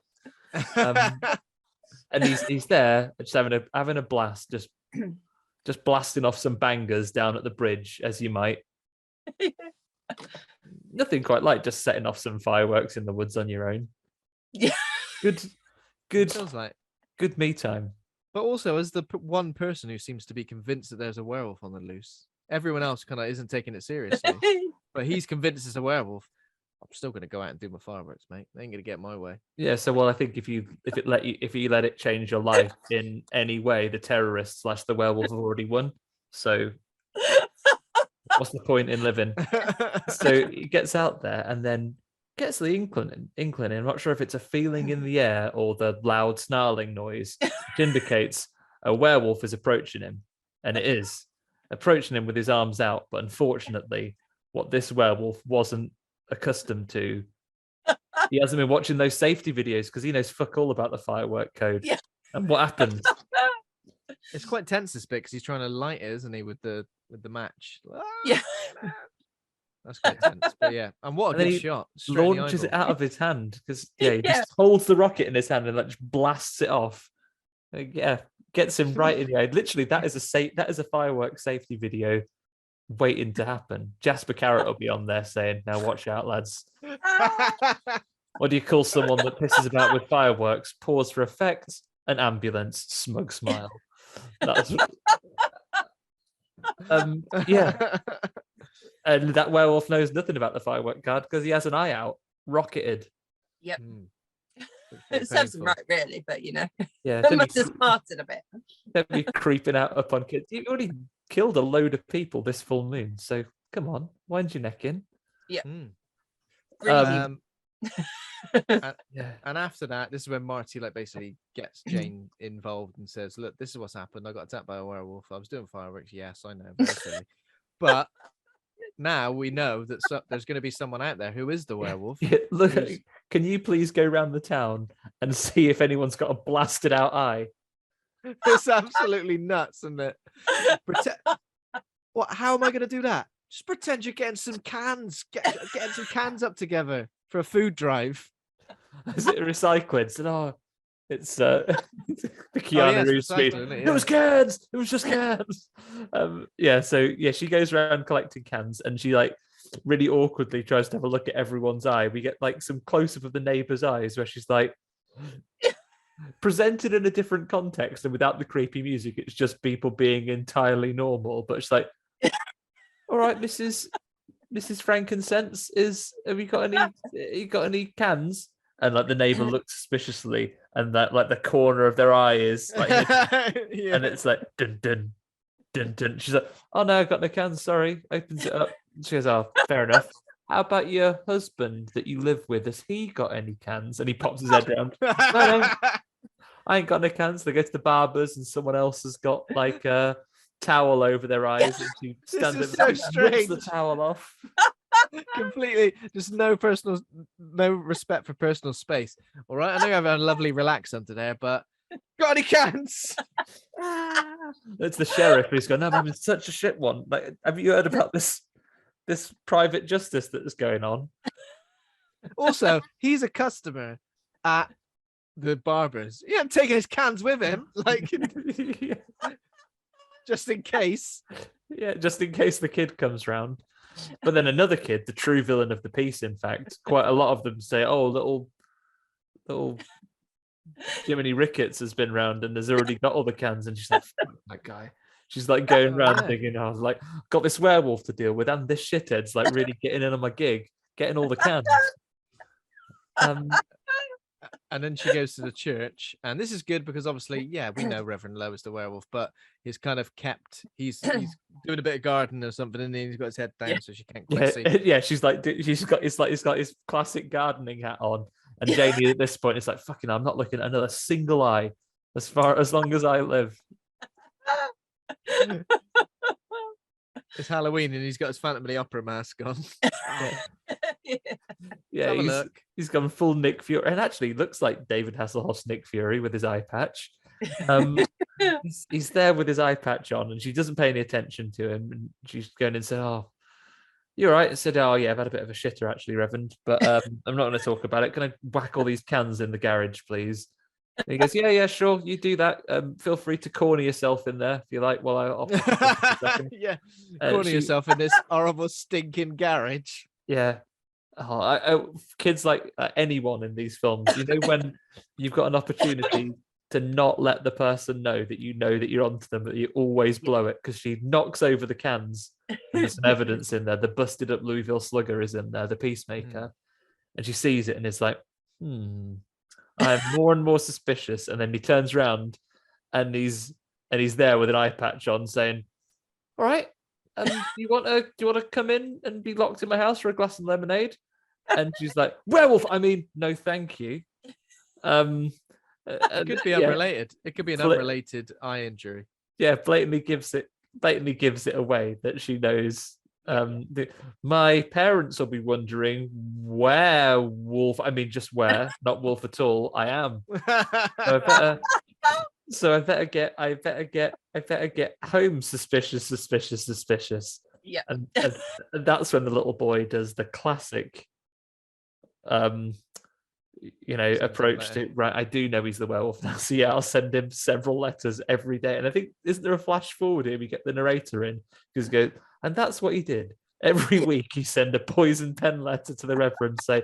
and he's there just having a blast, just blasting off some bangers down at the bridge as you might. Nothing quite like just setting off some fireworks in the woods on your own. Yeah, Good, feels like good me time. But also, as the one person who seems to be convinced that there's a werewolf on the loose, everyone else kind of isn't taking it seriously. But he's convinced it's a werewolf. I'm still going to go out and do my fireworks, mate. They ain't going to get my way. Yeah. So, well, I think if you let it change your life in any way, the terrorists / the werewolf have already won. So, what's the point in living? So he gets out there and then gets the inkling. I'm not sure if it's a feeling in the air or the loud snarling noise, which indicates a werewolf is approaching him. And it is approaching him with his arms out. But unfortunately, what this werewolf wasn't accustomed to, he hasn't been watching those safety videos because he knows fuck all about the firework code. Yeah. And what happens? It's quite tense this bit because he's trying to light it, isn't he, with the match? Yeah. That's quite tense. But yeah, and what a And then good he shot. Straight in the launches it eyeball. out of his hand because he Yeah. just holds the rocket in his hand and like just blasts it off. Gets him right in the eye. Literally, that is a fireworks safety video waiting to happen. Jasper Carrot will be on there saying, "Now watch out, lads. What do you call someone that pisses about with fireworks? Pause for effect. An ambulance. Smug smile." That's yeah. And that werewolf knows nothing about the firework card because he has an eye out, rocketed. Yep. Very It serves him painful. right, really, but you know, Yeah, they don't must be, have smarted a bit. don't be creeping out upon kids. You've already killed a load of people this full moon, so come on, wind your neck in. Mm. Breathing. Yeah. And after that, this is when Marty like basically gets Jane involved and says, "Look, this is what's happened. I got attacked by a werewolf. I was doing fireworks. Yes, I know, very silly. But now we know that there's going to be someone out there who is the werewolf." Yeah, look, who's- can you please go around the town and see if anyone's got a blasted out eye? It's absolutely nuts, isn't it? What? How am I going to do that? Just pretend you're getting some cans, getting some cans up together for a food drive. Is it recycling? So, it's the Oh, Keanu yeah, it's Reeves speed. recycling, isn't it? It was cans. It was just cans. She goes around collecting cans, and she like really awkwardly tries to have a look at everyone's eye. We get like some close up of the neighbor's eyes where she's like presented in a different context and without the creepy music. It's just people being entirely normal, but it's like, all right, Mrs. Frankincense, have you got any cans? And like the neighbor looks suspiciously, and that like the corner of their eye is like, Yeah. and it's like dun dun dun dun. She's like, "Oh no, I've got no cans. Sorry." Opens it up. She goes, "Oh, fair enough. How about your husband that you live with? Has he got any cans?" And he pops his head around. No, I ain't got no cans. They go to the barbers, and someone else has got like a towel over their eyes, and she stands is up, so and rips strange. the towel off. Completely, just no respect for personal space. All right, I know you have a lovely relax on today, but got any cans? It's the sheriff who's gone, "No, I'm having such a shit one. Like, have you heard about this private justice that's going on?" Also, he's a customer at the barber's. He hasn't taken his cans with him, like just in case. Yeah, just in case the kid comes round. But then another kid, the true villain of the piece, in fact, quite a lot of them say, "Oh, little Jiminy Ricketts has been round and has already got all the cans." And she's like, "Fuck that guy." She's like going around yeah. thinking, "I was like, got this werewolf to deal with, and this shithead's like really getting in on my gig, getting all the cans." And then she goes to the church, and this is good because obviously, yeah, we know Reverend Lowe is the werewolf, but he's kind of kept. He's doing a bit of gardening or something, and then he's got his head down, so she can't quite see. Yeah, she's got his classic gardening hat on, and Jamie at this point is like, "Fucking, I'm not looking at another single eye as long as I live." It's Halloween, and he's got his Phantom of the Opera mask on. Yeah, Have a look. he's gone full Nick Fury, and actually looks like David Hasselhoff's Nick Fury with his eye patch. He's there with his eye patch on, and she doesn't pay any attention to him. And she's going and said, "Oh, you're right." I said, "Oh yeah, I've had a bit of a shitter actually, Reverend, but I'm not going to talk about it. Can I whack all these cans in the garage, please?" And he goes, "Yeah, sure, you do that. Feel free to corner yourself in there if you like. Well, I'll pick it up in a second." Yeah, corner yourself in this horrible stinking garage. Yeah. Kids like anyone in these films, you know, when you've got an opportunity to not let the person know that you're onto them, but you always blow it, because she knocks over the cans and there's some evidence in there. The busted up Louisville Slugger is in there, the Peacemaker, and she sees it and is like, I'm more and more suspicious. And then he turns around and he's there with an eye patch on, saying, "All right, do you want to come in and be locked in my house for a glass of lemonade?" And she's like, "Werewolf, I mean, no thank you." It could be unrelated. It could be an unrelated eye injury. Yeah, blatantly gives it away that she knows. My parents will be wondering, werewolf, I mean just where, not wolf at all, I am. So I better get home suspicious. Yeah. And that's when the little boy does the classic, approach to, right, I do know he's the werewolf now, so yeah, I'll send him several letters every day. And I think, isn't there a flash forward here? We get the narrator in, because he goes, and that's what he did. Every week he send a poison pen letter to the Reverend, say,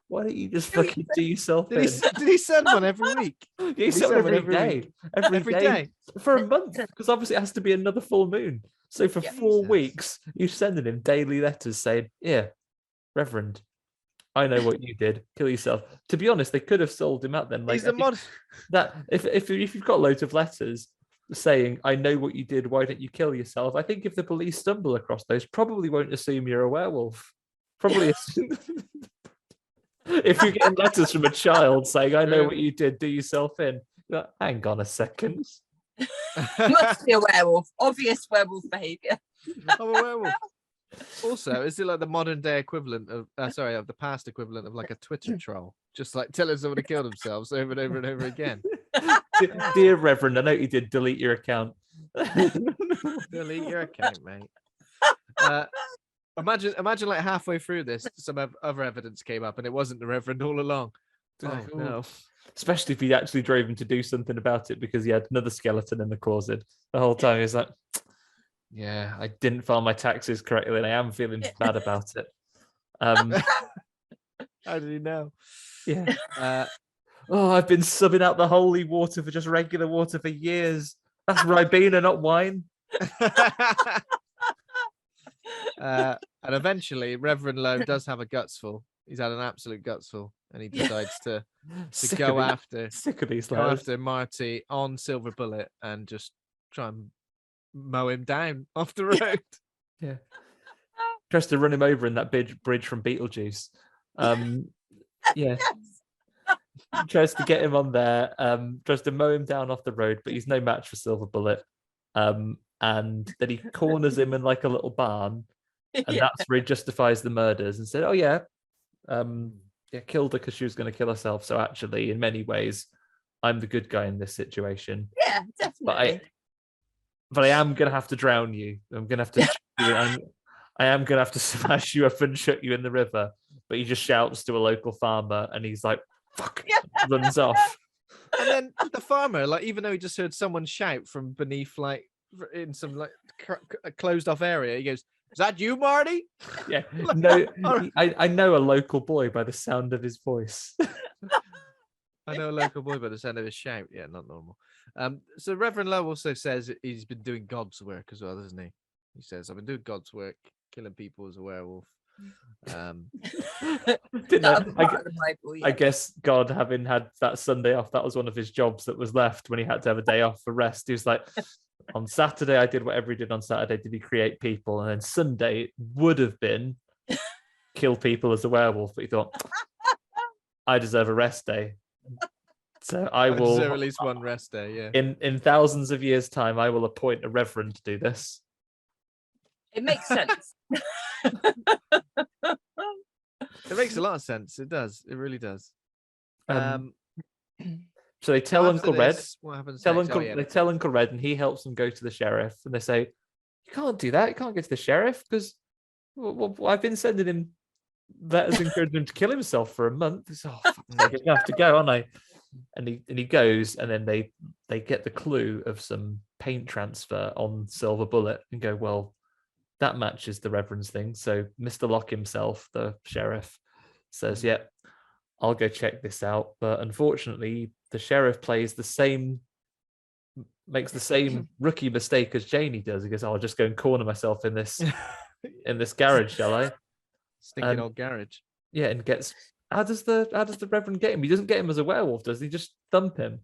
why don't you just fucking do yourself in? Did he send one every week? He sent one every day. Every day. For a month, because obviously it has to be another full moon. So for 4 weeks, you're sending him daily letters saying, yeah, Reverend, I know what you did. Kill yourself. To be honest, they could have sold him out then. Like, that if you've got loads of letters saying, I know what you did, why don't you kill yourself? I think if the police stumble across those, probably won't assume you're a werewolf. Probably assume... If you're getting letters from a child saying, I know what you did, do yourself in. Like, hang on a second. Must be a werewolf. Obvious werewolf behavior. I'm a werewolf. Also, is it like the modern day equivalent of of the past equivalent of like a Twitter troll? Just like telling someone to kill themselves over and over and over again. Dear Reverend, I know you did delete your account. Delete your account, mate. Imagine like halfway through this, some other evidence came up and it wasn't the Reverend all along. Oh, no. Especially if he actually drove him to do something about it, because he had another skeleton in the closet the whole time. He was like, yeah, I didn't file my taxes correctly and I am feeling bad about it. How did he know? Yeah. I've been subbing out the holy water for just regular water for years. That's Ribena, not wine. And eventually, Reverend Lowe does have a gutsful. He's had an absolute gutsful, and he decides to go after Marty on Silver Bullet and just try and mow him down off the road. Yeah, tries to run him over in that bridge from Beetlejuice. Yeah, tries to get him on there. Tries to mow him down off the road, but he's no match for Silver Bullet. And then he corners him in like a little barn. And that's where he justifies the murders and said, killed her because she was going to kill herself. So actually, in many ways, I'm the good guy in this situation. Yeah, definitely. But I am going to have to drown you. I'm going to have to I am going to have to smash you up and shut you in the river. But he just shouts to a local farmer and he's like, fuck, runs off. And then the farmer, like, even though he just heard someone shout from beneath, like, in some like closed off area, he goes, is that you, Marty? Yeah. No, I know a local boy by the sound of his voice. I know a local boy by the sound of his shout. Yeah, not normal. So Reverend Lowe also says he's been doing God's work as well, doesn't he? He says, I've been doing God's work, killing people as a werewolf. I guess God, having had that Sunday off, that was one of his jobs that was left when he had to have a day off for rest. He was like, on Saturday, I did whatever he did on Saturday. Did he create people? And then Sunday it would have been kill people as a werewolf. But he thought, I deserve a rest day. So I will deserve at least one rest day. Yeah. In thousands of years' time, I will appoint a reverend to do this. It makes sense. It makes a lot of sense. It does. It really does. So they tell Uncle Red. What happens? They tell Uncle Red, and he helps them go to the sheriff. And they say, "You can't do that. You can't go to the sheriff because I've been sending him letters encouraging him to kill himself for a month. So, I have to go, aren't I?" And he goes, and then they get the clue of some paint transfer on Silver Bullet and go, well, that matches the Reverend's thing. So Mr. Locke himself, the sheriff, says, "Yeah, I'll go check this out." But unfortunately, the sheriff makes the same rookie mistake as Janey does. He goes, "I'll just go and corner myself in this garage, shall I?" Stinking old garage. Yeah, and gets. How does the Reverend get him? He doesn't get him as a werewolf, does he? Just thump him.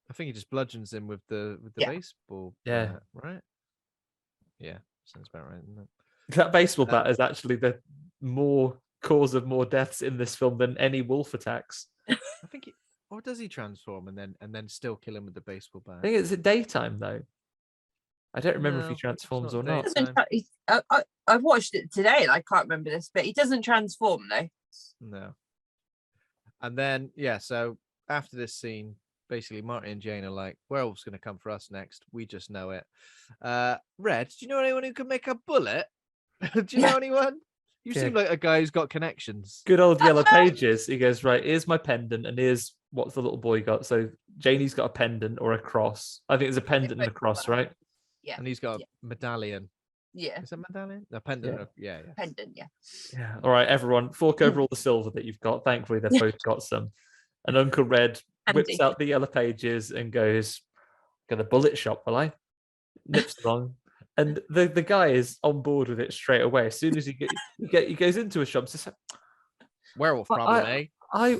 I think he just bludgeons him with the baseball. Yeah. Right. Yeah, sounds about right, isn't it? That baseball bat is actually the more cause of more deaths in this film than any wolf attacks. I think, or does he transform and then still kill him with the baseball bat? I think it's at daytime though. I don't remember if he transforms or not. I've watched it today and I can't remember this, but he doesn't transform though. No. And then so after this scene, basically Marty and Jane are like, werewolf's gonna come for us next. We just know it. Red, do you know anyone who can make a bullet? Do you know anyone? You Yeah. seem like a guy who's got connections. Good old Yellow Pages. He goes, right, here's my pendant, and here's what's the little boy got. So Janie's got a pendant or a cross. I think there's a pendant and a cross, right? Yeah. And he's got a medallion. Yeah. Is that medallion? A pendant. Yeah. Pendant, yeah. Yeah. All right, everyone, fork over all the silver that you've got. Thankfully, they've both got some. And Uncle Red whips Handy. out the Yellow Pages and goes, "Go to the bullet shop, will I?" Nips along. And the guy is on board with it straight away. As soon as he goes into a shop, it's just like, Werewolf Well, problem, eh?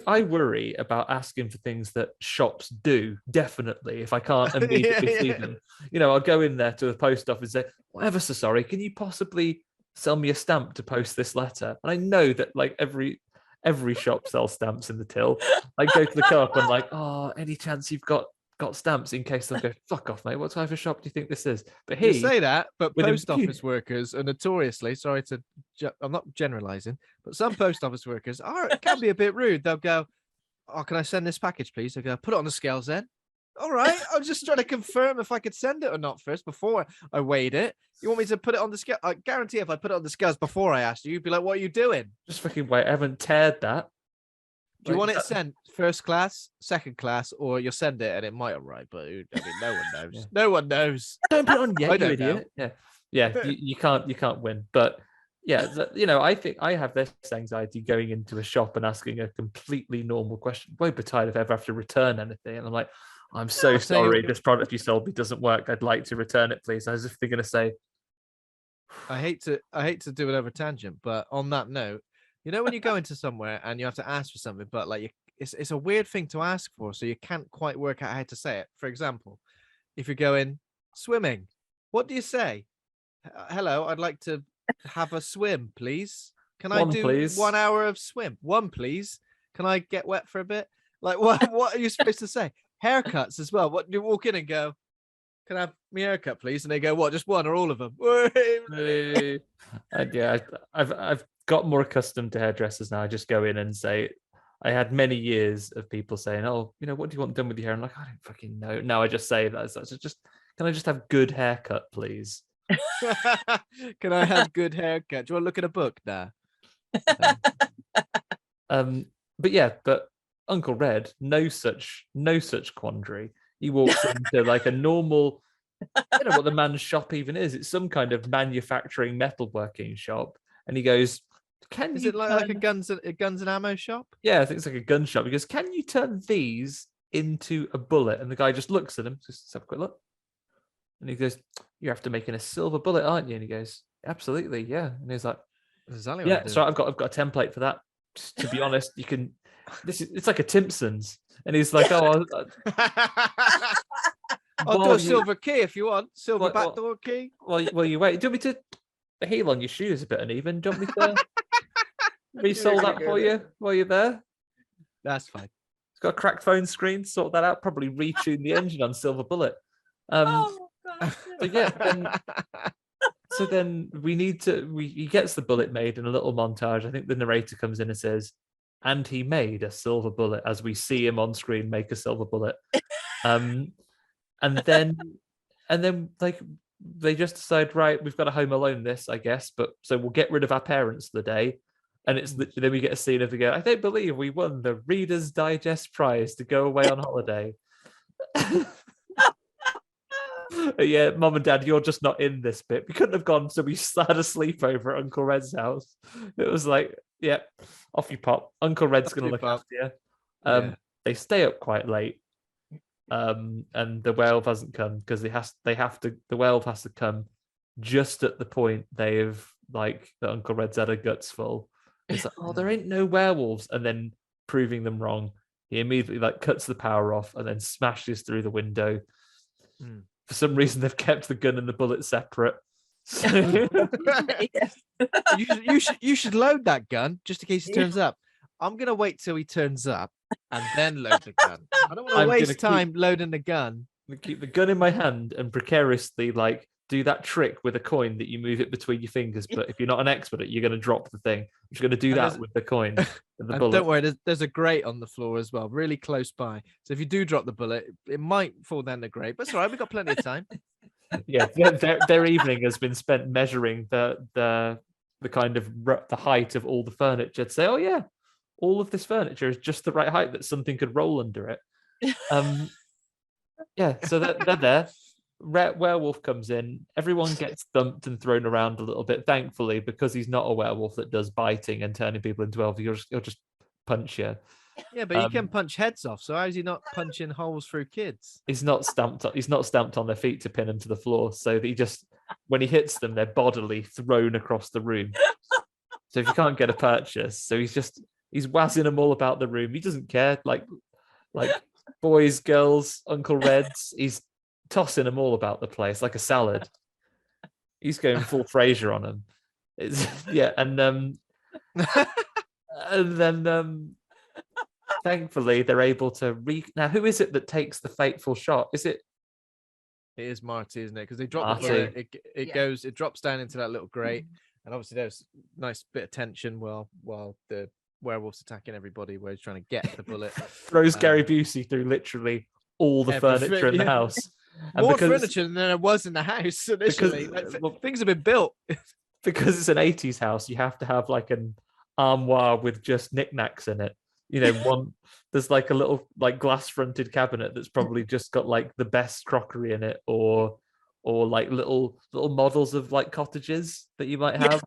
I worry about asking for things that shops do, definitely, if I can't immediately see them. You know, I'll go in there to the post office and say, well, ever so sorry, can you possibly sell me a stamp to post this letter? And I know that like every shop sells stamps in the till. I go to the co-op and like, oh, any chance you've got stamps, in case they'll go, fuck off, mate. What type of shop do you think this is? But You say that, but with post him- office workers are notoriously, sorry to, I'm not generalizing, but some post office workers can be a bit rude. They'll go, oh, can I send this package, please? They'll go, put it on the scales then. All right, I'm just trying to confirm if I could send it or not first before I weighed it. You want me to put it on the scale? I guarantee if I put it on the scales before I asked you, you'd be like, what are you doing? just fucking wait, I haven't teared that. Do you Like, want it sent first class, second class, or you'll send it and it might arrive? But I mean, no one knows. Yeah. No one knows. Don't put it on yet, I you don't idiot. Yeah. You can't win. But yeah, you know, I think I have this anxiety going into a shop and asking a completely normal question. Won't be tired if I ever have to return anything. And I'm like, I'm so I'll tell you sorry, what- this product you sold me doesn't work. I'd like to return it, please. As if they're gonna say, I hate to do another tangent, but on that note, you know when you go into somewhere and you have to ask for something, but like it's a weird thing to ask for, so you can't quite work out how to say it. For example, if you're going swimming, what do you say? Hello, I'd like to have a swim, please. Can I One, do please. 1 hour of swim? One, please. Can I get wet for a bit? Like what are you supposed to say? Haircuts as well. What do you walk in and go? Can I have my haircut, please? And they go, what? Just one or all of them? "Hey." Yeah, I've got more accustomed to hairdressers now. I just go in and say, I had many years of people saying, "Oh, you know, what do you want done with your hair?" I'm like, I don't fucking know. No, I just say that. So just can I just have good haircut, please? Can I have good haircut? Do you want to look at a book? Nah. But Uncle Red, no such quandary. He walks into like a normal, I don't know what the man's shop even is. It's some kind of manufacturing metalworking shop, and he goes, "Can Is you it like a turn-" guns and ammo shop? Yeah, I think it's like a gun shop. He goes, "Can you turn these into a bullet?" And the guy just looks at him, just have a quick look, and he goes, "You're after making a silver bullet, aren't you?" And he goes, "Absolutely, yeah." And he's like, That's exactly what "Yeah, I'm so doing. I've got a template for that. To be honest, you can. It's like a Timpsons." And he's like, "Oh, I'll do while a you- silver key if you want. Silver What- backdoor key. Well, you wait. Do you want me to? The heel on your shoe is a bit uneven. Do you want me to resole that for you while you're there? That's fine. It's got a cracked phone screen. Sort that out. Probably retune the engine on Silver Bullet." Oh god. So yeah, so then he gets the bullet made in a little montage. I think the narrator comes in and says, "And he made a silver bullet," as we see him on screen make a silver bullet. And then like they just decide, right, we've got to Home Alone this, I guess, but so we'll get rid of our parents for the day. And it's literally, then we get a scene of the go, "I don't believe we won the Reader's Digest prize to go away on holiday." Yeah, Mom and Dad, you're just not in this bit. We couldn't have gone, so we had a sleepover at Uncle Red's house. It was like, yeah, off you pop. Uncle Red's Off going to you look pop. after you. Yeah. They stay up quite late. And the werewolf hasn't come because the werewolf has to come just at the point they've like that Uncle Red's had a guts full. It's like, "Oh, there ain't no werewolves," and then proving them wrong, he immediately like cuts the power off and then smashes through the window. Mm. For some reason, they've kept the gun and the bullet separate. So- You should load that gun just in case he turns up. I'm gonna wait till he turns up and then load the gun. I don't want to I'm gonna waste time loading the gun. I keep the gun in my hand and precariously like do that trick with a coin that you move it between your fingers. But if you're not an expert at it, you're going to drop the thing. I'm just going to do And that there's- with the coin. And the And bullet. don't worry, there's a grate on the floor as well, really close by. So if you do drop the bullet, it might fall down the grate. But it's all right, we've got plenty of time. Yeah, their evening has been spent measuring the kind of the height of all the furniture to say, oh yeah, all of this furniture is just the right height that something could roll under it. Yeah, so they're there. Werewolf comes in. Everyone gets thumped and thrown around a little bit. Thankfully, because he's not a werewolf that does biting and turning people into elves, he'll just punch you. Yeah, but he can punch heads off. So how is he not punching holes through kids? He's not stamped on their feet to pin them to the floor. So that he just, when he hits them, they're bodily thrown across the room. So if you can't get a purchase, so he's wazzing them all about the room. He doesn't care, like boys, girls, Uncle Reds. He's tossing them all about the place like a salad. He's going full Frasier on them. And then thankfully they're able to now who is it that takes the fateful shot? It is Marty, isn't it? Because they drop the bullet, it drops down into that little grate, and obviously there's a nice bit of tension while the werewolf's attacking everybody where he's trying to get the bullet. Throws Gary Busey through literally all the furniture in the house. And more furniture than there was in the house initially. Things have been built. Because it's an 80s house, you have to have like an armoire with just knickknacks in it. There's like a little like glass fronted cabinet that's probably just got like the best crockery in it, or like little models of like cottages that you might have.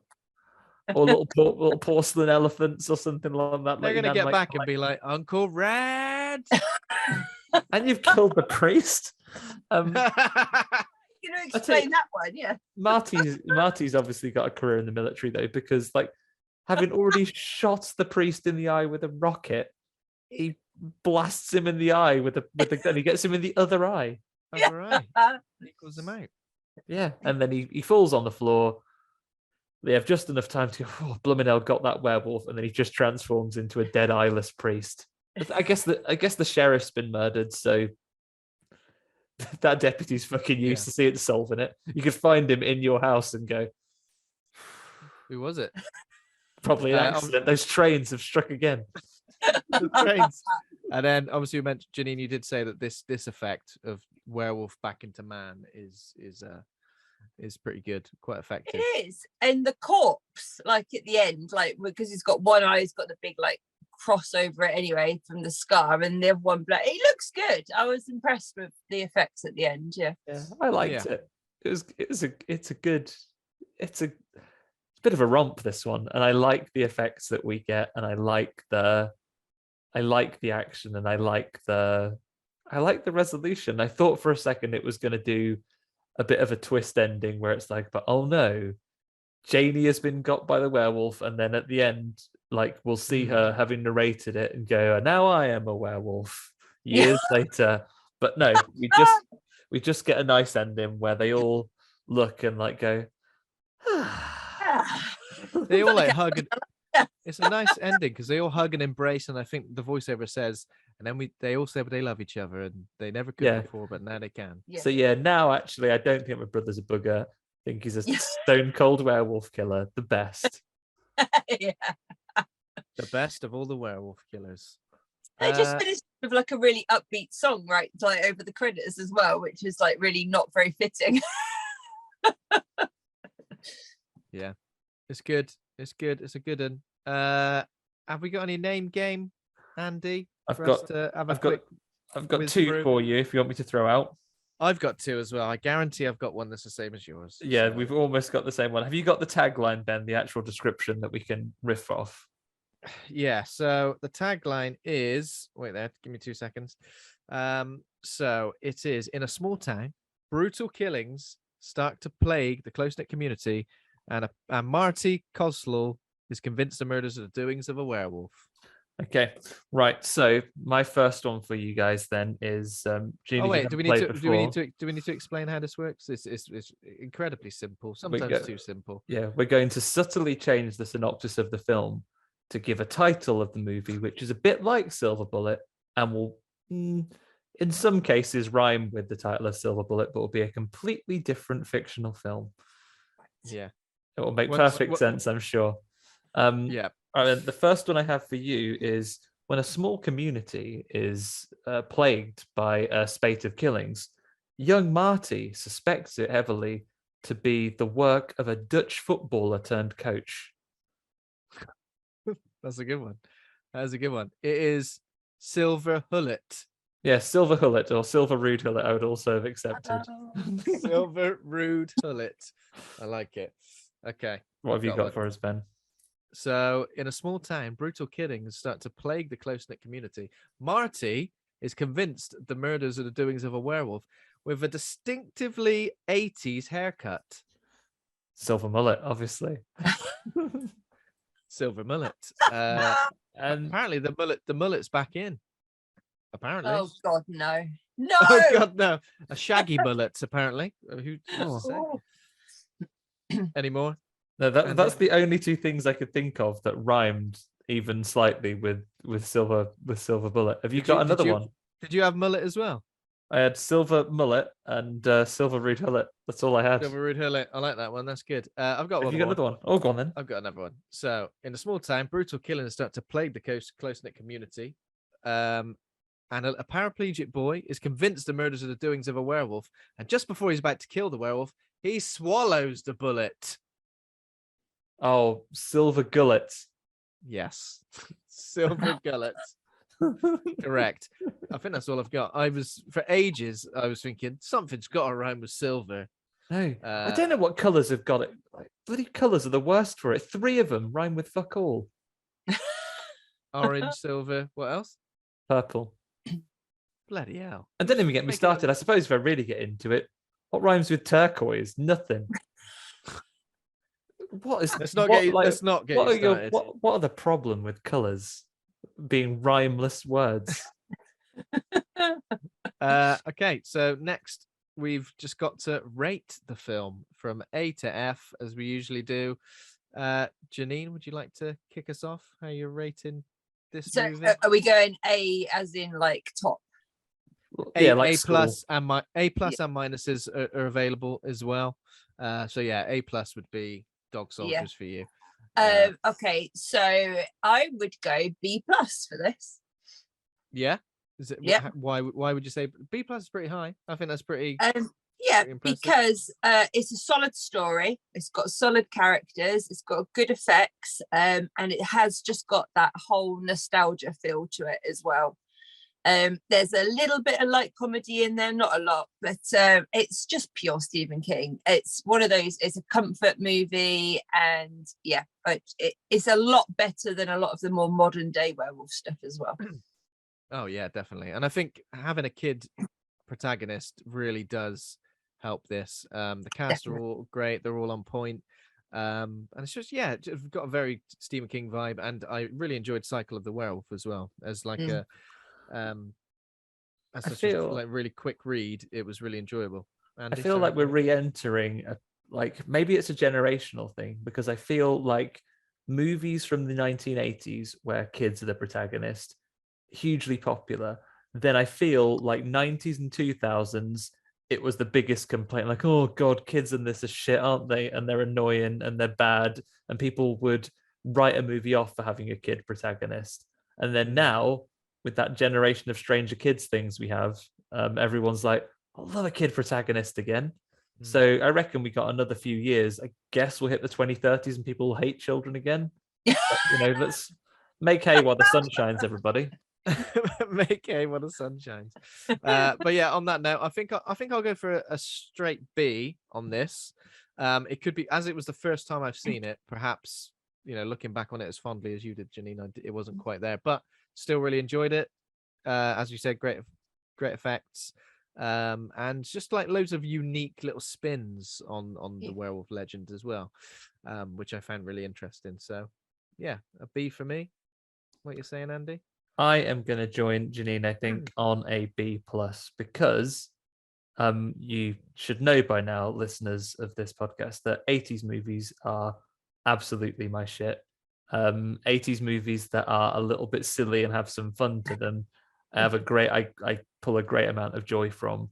Or little porcelain elephants or something like that. They're gonna get back and be like, Uncle Red, and you've killed the priest. Explain that one, yeah. Marty's obviously got a career in the military though, because like having already shot the priest in the eye with a rocket, he blasts him in the eye with a gun. He gets him in the other eye. Other eye. He calls him out. Yeah, and then he falls on the floor. They have just enough time to go, oh, blooming hell, got that werewolf, and then he just transforms into a dead eyeless priest. I guess the sheriff's been murdered, so that deputy's fucking used to see it solving it. You could find him in your house and go, who was it? Probably an accident. Those trains have struck again. The trains. And then obviously you mentioned, Janine, you did say that this effect of werewolf back into man is pretty good, quite effective. It is. And the corpse, like at the end, like because he's got one eye, he's got the big like cross over it anyway from the scar, and the other one black. It looks good. I was impressed with the effects at the end. Yeah, I liked it. It's a bit of a romp, this one, and I like the effects that we get, and I like the action, and I like the resolution. I thought for a second it was going to do a bit of a twist ending where it's like, but oh no, Janie has been got by the werewolf, and then at the end, like we'll see her having narrated it and go, now I am a werewolf years later. But no, we just get a nice ending where they all look and like go. They all like hug. It's a nice ending because they all hug and embrace, and I think the voiceover says, and then they all say they love each other, and they never could before, but now they can. Yeah. So now actually, I don't think my brother's a bugger. I think he's a stone cold werewolf killer, the best. Yeah. The best of all the werewolf killers. They just finished with like a really upbeat song, right, like over the credits as well, which is like really not very fitting. Yeah, it's good. It's good. It's a good one. Have we got any name game, Andy? I've got two for you if you want me to throw out. I've got two as well. I guarantee I've got one that's the same as yours. Yeah, we've almost got the same one. Have you got the tagline, Ben, the actual description that we can riff off? Yeah, so the tagline is, wait there, give me 2 seconds. So it is, in a small town, brutal killings start to plague the close-knit community, and Marty Coslaw is convinced the murders are the doings of a werewolf. Okay, right. So my first one for you guys then is Gina, oh wait, do we need to explain how this works? It's incredibly simple, sometimes too simple. Yeah, we're going to subtly change the synopsis of the film to give a title of the movie which is a bit like Silver Bullet, and will in some cases rhyme with the title of Silver Bullet, but will be a completely different fictional film. Yeah, it will make perfect sense, I'm sure. Yeah. All right, the first one I have for you is when a small community is plagued by a spate of killings, young Marty suspects it heavily to be the work of a Dutch footballer turned coach. That's a good one. That's a good one. It is Silver Hullet. Yeah, Silver Hullet or Silver Rude Hullet, I would also have accepted. Silver Rude Hullet. I like it. Okay. What have you got one. for us, Ben? So, in a small town, brutal killings start to plague the close-knit community. Marty is convinced the murders are the doings of a werewolf with a distinctively 80s haircut. Silver mullet, obviously. Silver mullet. And apparently the mullet's back in. Apparently. Oh God, no. No. Oh God, no. A shaggy mullet, apparently. Who any more? No, that's the only two things I could think of that rhymed even slightly with silver bullet. Have you got another one? Did you have mullet as well? I had silver mullet and silver rude hullet. That's all I had. Silver rude hullet. I like that one. That's good. I've got one. Have you got another one? Oh, go on then. I've got another one. So, in a small town, brutal killings start to plague the close-knit community. And a paraplegic boy is convinced the murders are the doings of a werewolf. And just before he's about to kill the werewolf, he swallows the bullet. Oh, silver gullet. Yes. Silver gullet. Correct. I think that's all I've got. For ages, I was thinking something's got to rhyme with silver. No, I don't know what colours have got it. Like, bloody colours are the worst for it. 3 of them rhyme with fuck all. Orange, silver. What else? Purple. Bloody hell. And don't even get me started. I suppose if I really get into it, what rhymes with turquoise? Nothing. What is? Let's not get you started. What are the problem with colours being rhymeless words? Okay, so next we've just got to rate the film from A to F as we usually do. Janine, would you like to kick us off? How you're rating this movie? Are we going A as in like top? Yeah, like A plus and minuses are available as well. So yeah, A plus would be Dog Soldiers for you. Okay, so I would go B plus for this. Yeah. Is it? Yeah. Why would you say B plus is pretty high? I think that's pretty. Yeah, pretty impressive. because it's a solid story. It's got solid characters. It's got good effects, and it has just got that whole nostalgia feel to it as well. There's a little bit of light comedy in there, not a lot, but it's just pure Stephen King. It's one of those. It's a comfort movie, and yeah, it's a lot better than a lot of the more modern day werewolf stuff as well. Oh yeah, definitely. And I think having a kid protagonist really does help this. The cast are all great. They're all on point. And it's just, we've got a very Stephen King vibe. And I really enjoyed Cycle of the Werewolf as well as like as such a like really quick read. It was really enjoyable. Andy, I feel like we're re-entering maybe it's a generational thing, because I feel like movies from the 1980s where kids are the protagonist, hugely popular. Then I feel like 90s and 2000s, it was the biggest complaint, like, oh God, kids in this are shit, aren't they? And they're annoying and they're bad. And people would write a movie off for having a kid protagonist. And then now, with that generation of Stranger Kids things we have, everyone's like, I love a kid protagonist again. So I reckon we got another few years. I guess we'll hit the 2030s and people will hate children again. But, let's make hay while the sun shines, everybody. Make hay while the sun shines. But yeah, on that note, I think I'll go for a straight B on this. It could be, as it was the first time I've seen it, perhaps looking back on it as fondly as you did, Janine, it wasn't quite there, but still really enjoyed it. As you said, great effects, and just like loads of unique little spins on the werewolf legend as well, which I found really interesting. So yeah, a B for me. What you're saying, Andy? I am going to join Janine, I think, on a B plus, because you should know by now, listeners of this podcast, that 80s movies are absolutely my shit. 80s movies that are a little bit silly and have some fun to them. I pull a great amount of joy from.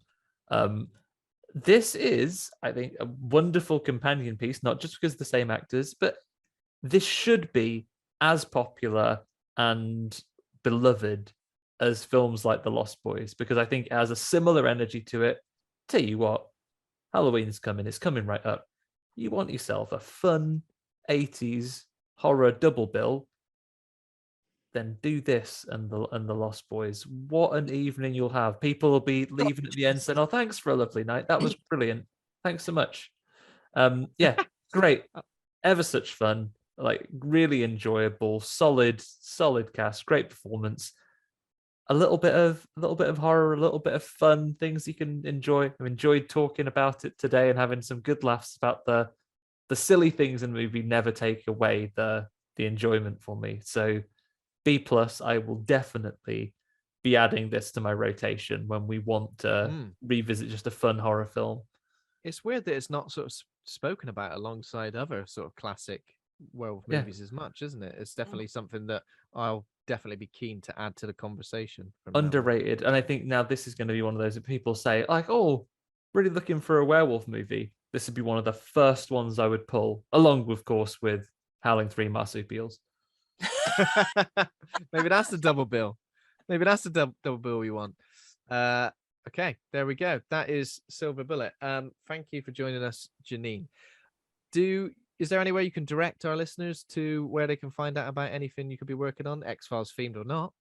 This is, I think, a wonderful companion piece, not just because of the same actors, but this should be as popular and beloved as films like The Lost Boys, because I think it has a similar energy to it. Tell you what, Halloween's coming. It's coming right up. You want yourself a fun 80s horror double bill, then do this and the Lost Boys. What an evening you'll have. People will be leaving at the end saying, "Oh, thanks for a lovely night. That was brilliant. Thanks so much." Yeah, great. Ever such fun. Like really enjoyable, solid cast, great performance. A little bit of horror, a little bit of fun, things you can enjoy. I've enjoyed talking about it today and having some good laughs about the silly things in the movie never take away the enjoyment for me. So B+, I will definitely be adding this to my rotation when we want to revisit just a fun horror film. It's weird that it's not sort of spoken about alongside other sort of classic werewolf movies as much, isn't it? It's definitely something that I'll definitely be keen to add to the conversation. Underrated. And I think now this is going to be one of those that people say, like, "Oh, really looking for a werewolf movie." This would be one of the first ones I would pull, along, of course, with Howling 3 Marsupials. Maybe that's the double bill. Maybe that's the double bill we want. Okay, there we go. That is Silver Bullet. Thank you for joining us, Janine. Is there any way you can direct our listeners to where they can find out about anything you could be working on, X-Files themed or not,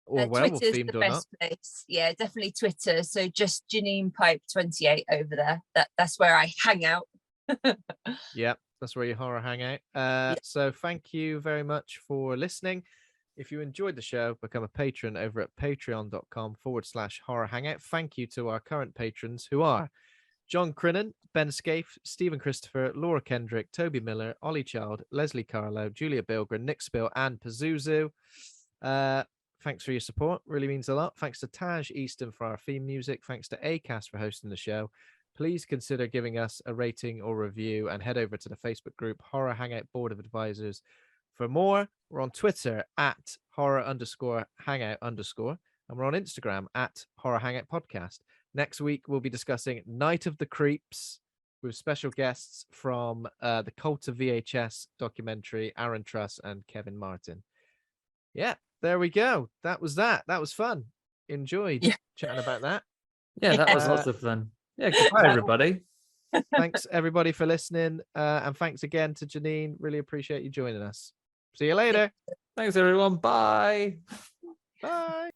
or werewolf Twitter's themed the or best not? place. Yeah, definitely Twitter. So just Janine Pipe 28 over there. That's where I hang out. Yeah, that's where your horror hangout. So thank you very much for listening. If you enjoyed the show, become a patron over at patreon.com/horror hangout. Thank you to our current patrons, who are John Crinnan, Ben Scaife, Stephen Christopher, Laura Kendrick, Toby Miller, Ollie Child, Leslie Carlo, Julia Bilgren, Nick Spill, and Pazuzu. Thanks for your support. Really means a lot. Thanks to Taj Easton for our theme music. Thanks to Acast for hosting the show. Please consider giving us a rating or review and head over to the Facebook group Horror Hangout Board of Advisors for more. We're on Twitter at horror_hangout_, and we're on Instagram at Horror Hangout Podcast. Next week, we'll be discussing Night of the Creeps with special guests from the Cult of VHS documentary, Aaron Truss and Kevin Martin. Yeah, there we go. That was fun. Enjoyed chatting about that. Yeah, that was lots of fun. Yeah, goodbye, everybody. Thanks, everybody, for listening. And thanks again to Janine. Really appreciate you joining us. See you later. Thanks, everyone. Bye. Bye.